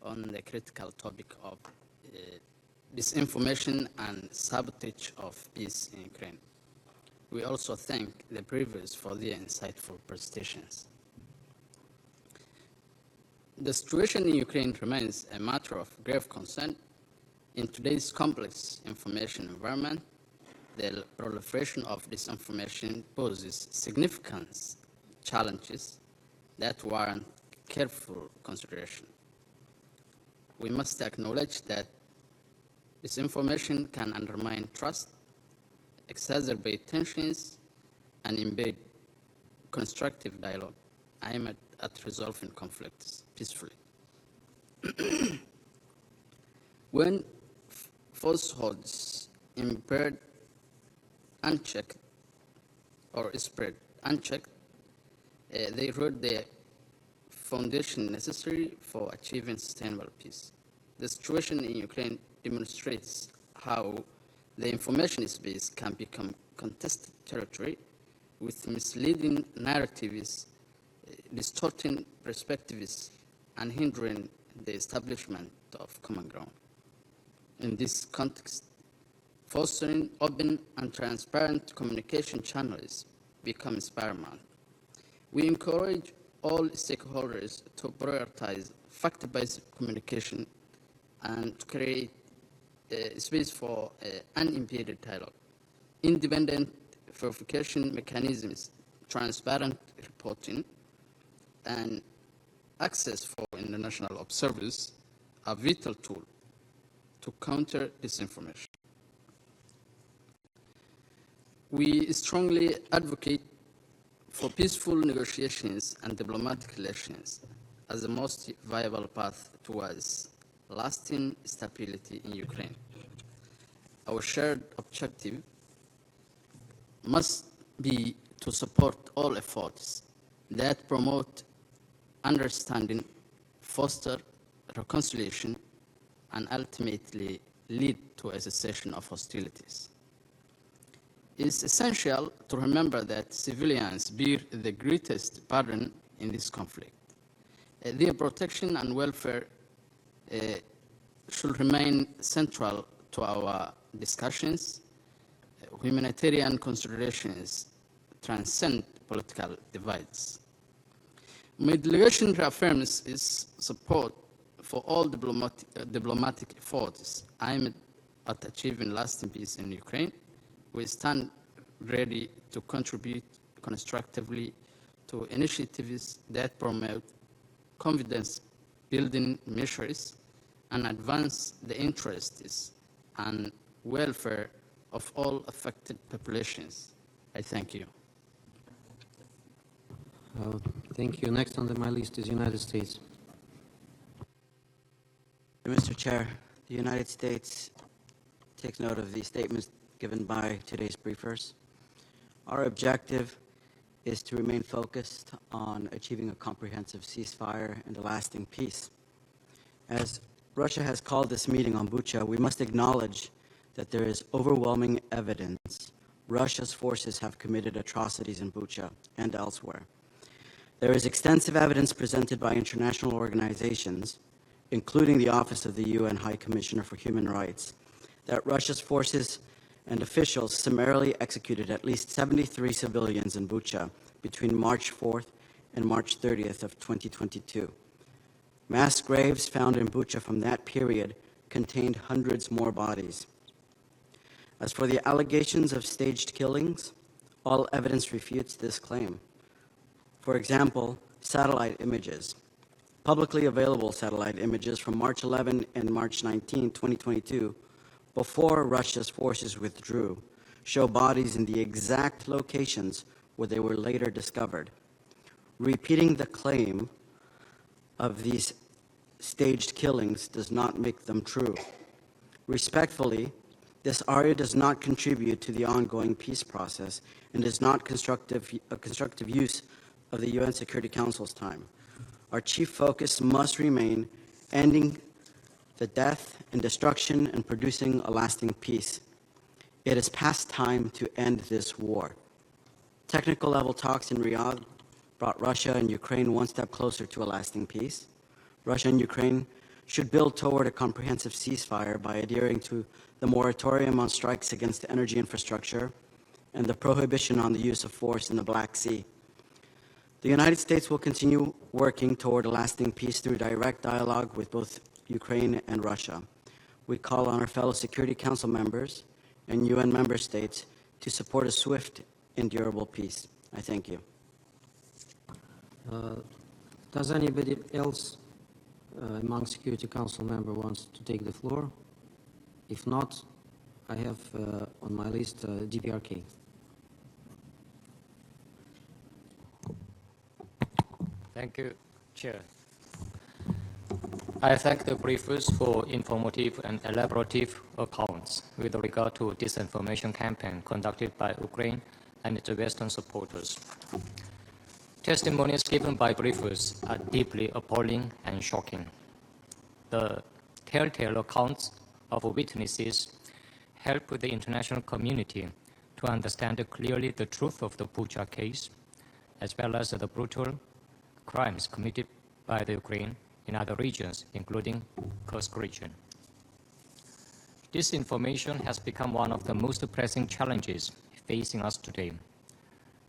on the critical topic of disinformation and sabotage of peace in Ukraine. We also thank the briefers for their insightful presentations. The situation in Ukraine remains a matter of grave concern. In today's complex information environment, the proliferation of disinformation poses significant challenges that warrant careful consideration. We must acknowledge that disinformation can undermine trust, exacerbate tensions and embed constructive dialogue aimed at resolving conflicts peacefully. When falsehoods impaired unchecked or spread unchecked, they erode the foundation necessary for achieving sustainable peace. The situation in Ukraine demonstrates how the information space can become contested territory with misleading narratives, distorting perspectives, and hindering the establishment of common ground. In this context, fostering open and transparent communication channels becomes paramount. We encourage all stakeholders to prioritize fact-based communication and to create a space for unimpeded dialogue. Independent verification mechanisms, transparent reporting, and access for international observers are vital tools to counter disinformation. We strongly advocate for peaceful negotiations and diplomatic relations as the most viable path towards lasting stability in Ukraine. Our shared objective must be to support all efforts that promote understanding, foster reconciliation, and ultimately lead to a cessation of hostilities. It is essential to remember that civilians bear the greatest burden in this conflict. Their protection and welfare should remain central to our discussions. Humanitarian considerations transcend political divides. My delegation reaffirms its support for all diplomatic efforts aimed at achieving lasting peace in Ukraine. We stand ready to contribute constructively to initiatives that promote confidence-building measures and advance the interests and welfare of all affected populations. I thank you. Thank you. Next on my list is United States. Mr. Chair, the United States takes note of the statements given by today's briefers. Our objective is to remain focused on achieving a comprehensive ceasefire and a lasting peace. As Russia has called this meeting on Bucha, we must acknowledge that there is overwhelming evidence Russia's forces have committed atrocities in Bucha and elsewhere. There is extensive evidence presented by international organizations, including the Office of the UN High Commissioner for Human Rights, that Russia's forces and officials summarily executed at least 73 civilians in Bucha between March 4th and March 30th of 2022. Mass graves found in Bucha from that period contained hundreds more bodies. As for the allegations of staged killings, all evidence refutes this claim. For example, satellite images. Publicly available satellite images from March 11 and March 19, 2022, before Russia's forces withdrew, show bodies in the exact locations where they were later discovered. Repeating the claim of these staged killings does not make them true. Respectfully, this Arria does not contribute to the ongoing peace process and is not a constructive use of the UN Security Council's time. Our chief focus must remain ending the death and destruction and producing a lasting peace. It is past time to end this war. Technical level talks in Riyadh brought Russia and Ukraine one step closer to a lasting peace. Russia and Ukraine should build toward a comprehensive ceasefire by adhering to the moratorium on strikes against energy infrastructure and the prohibition on the use of force in the Black Sea. The United States will continue working toward a lasting peace through direct dialogue with both Ukraine and Russia. We call on our fellow Security Council members and UN member states to support a swift and durable peace. I thank you. Does anybody else among Security Council member wants to take the floor? If not, I have on my list DPRK. Thank you, Chair. I thank the briefers for informative and elaborative accounts with regard to disinformation campaign conducted by Ukraine and its Western supporters. Testimonies given by briefers are deeply appalling and shocking. The telltale accounts of witnesses help the international community to understand clearly the truth of the Bucha case, as well as the brutal crimes committed by the Ukraine in other regions, including Kursk region. Disinformation has become one of the most pressing challenges facing us today.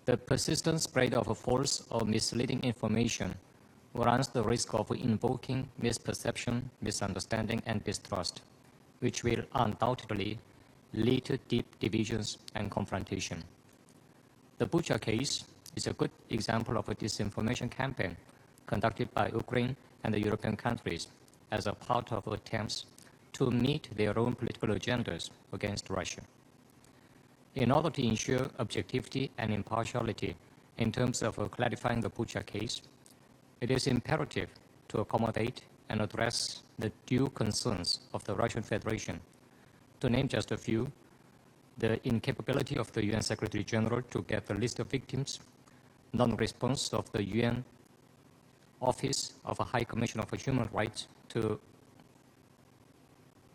The persistent spread of false or misleading information runs the risk of invoking misperception, misunderstanding, and distrust, which will undoubtedly lead to deep divisions and confrontation. The Bucha case is a good example of a disinformation campaign conducted by Ukraine and the European countries as a part of attempts to meet their own political agendas against Russia. In order to ensure objectivity and impartiality in terms of clarifying the Bucha case, it is imperative to accommodate and address the due concerns of the Russian Federation. To name just a few, the incapability of the UN Secretary General to get the list of victims, non-response of the UN Office of a High Commissioner for Human Rights to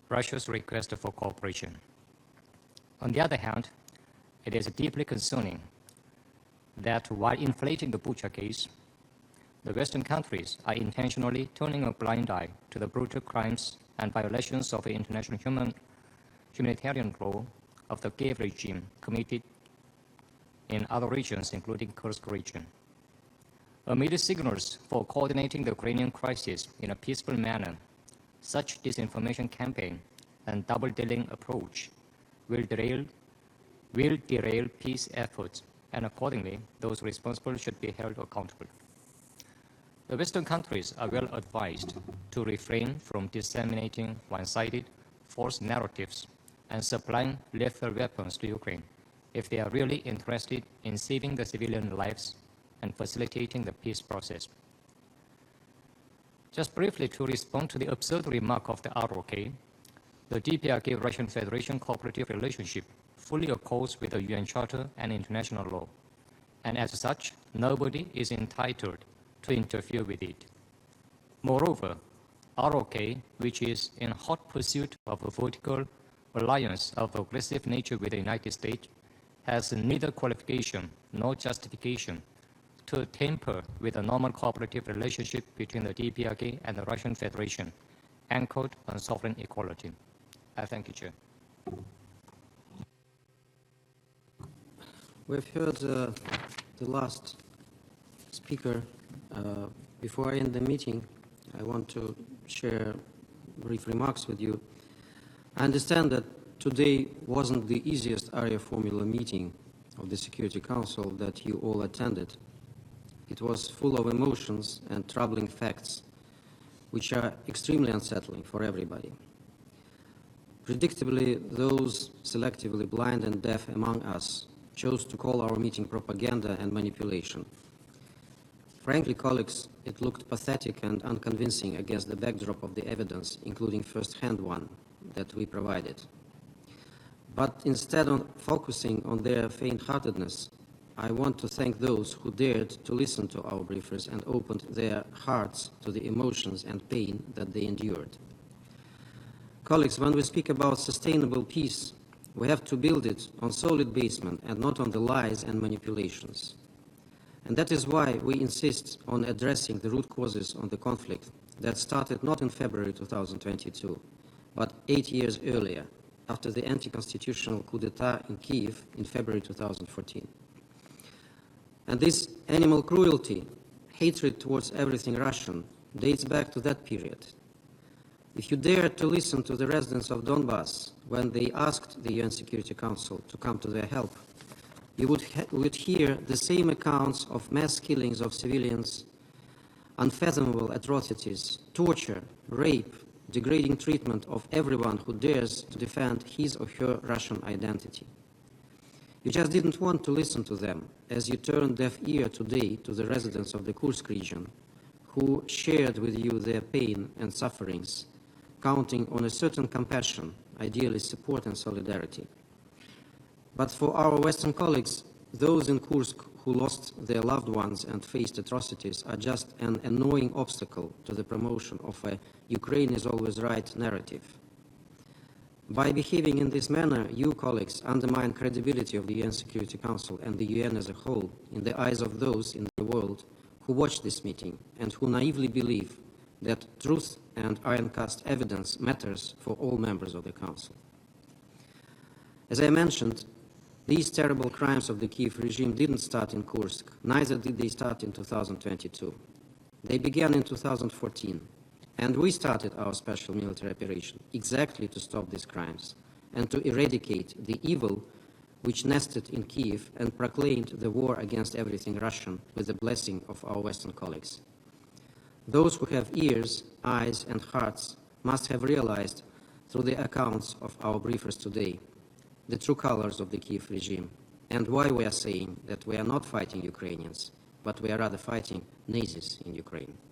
Russia's request for cooperation. On the other hand, it is deeply concerning that while inflating the Bucha case, the Western countries are intentionally turning a blind eye to the brutal crimes and violations of international humanitarian law of the Kyiv regime committed in other regions, including Kursk region. Amid signals for coordinating the Ukrainian crisis in a peaceful manner, such disinformation campaign and double-dealing approach will derail peace efforts, and accordingly, those responsible should be held accountable. The Western countries are well advised to refrain from disseminating one-sided false narratives and supplying lethal weapons to Ukraine if they are really interested in saving the civilian lives and facilitating the peace process. Just briefly to respond to the absurd remark of the ROK, the DPRK Russian Federation cooperative relationship fully accords with the UN Charter and international law, and as such, nobody is entitled to interfere with it. Moreover, ROK, which is in hot pursuit of a vertical alliance of aggressive nature with the United States, has neither qualification nor justification to tamper with a normal cooperative relationship between the DPRK and the Russian Federation, anchored on sovereign equality. I thank you, Chair. We've heard the last speaker. Before I end the meeting, I want to share brief remarks with you. I understand that today wasn't the easiest Arria Formula meeting of the Security Council that you all attended. It was full of emotions and troubling facts, which are extremely unsettling for everybody. Predictably, those selectively blind and deaf among us chose to call our meeting propaganda and manipulation. Frankly, colleagues, it looked pathetic and unconvincing against the backdrop of the evidence, including first-hand one, that we provided. But instead of focusing on their faint-heartedness, I want to thank those who dared to listen to our briefers and opened their hearts to the emotions and pain that they endured. Colleagues, when we speak about sustainable peace, we have to build it on solid basement and not on the lies and manipulations. And that is why we insist on addressing the root causes of the conflict that started not in February 2022, but 8 years earlier, after the anti-constitutional coup d'etat in Kyiv in February 2014. And this animal cruelty, hatred towards everything Russian, dates back to that period. If you dare to listen to the residents of Donbas when they asked the UN Security Council to come to their help, you would hear the same accounts of mass killings of civilians, unfathomable atrocities, torture, rape, degrading treatment of everyone who dares to defend his or her Russian identity. You just didn't want to listen to them, as you turned deaf ear today to the residents of the Kursk region, who shared with you their pain and sufferings, counting on a certain compassion, ideally support and solidarity. But for our Western colleagues, those in Kursk who lost their loved ones and faced atrocities are just an annoying obstacle to the promotion of a Ukraine is always right narrative. By behaving in this manner, you, colleagues, undermine credibility of the UN Security Council and the UN as a whole in the eyes of those in the world who watch this meeting and who naively believe that truth and iron-cast evidence matters for all members of the Council. As I mentioned, these terrible crimes of the Kyiv regime didn't start in Kursk, neither did they start in 2022. They began in 2014, and we started our special military operation exactly to stop these crimes and to eradicate the evil which nested in Kyiv and proclaimed the war against everything Russian with the blessing of our Western colleagues. Those who have ears, eyes, and hearts must have realized through the accounts of our briefers today the true colors of the Kyiv regime and why we are saying that we are not fighting Ukrainians, but we are rather fighting Nazis in Ukraine.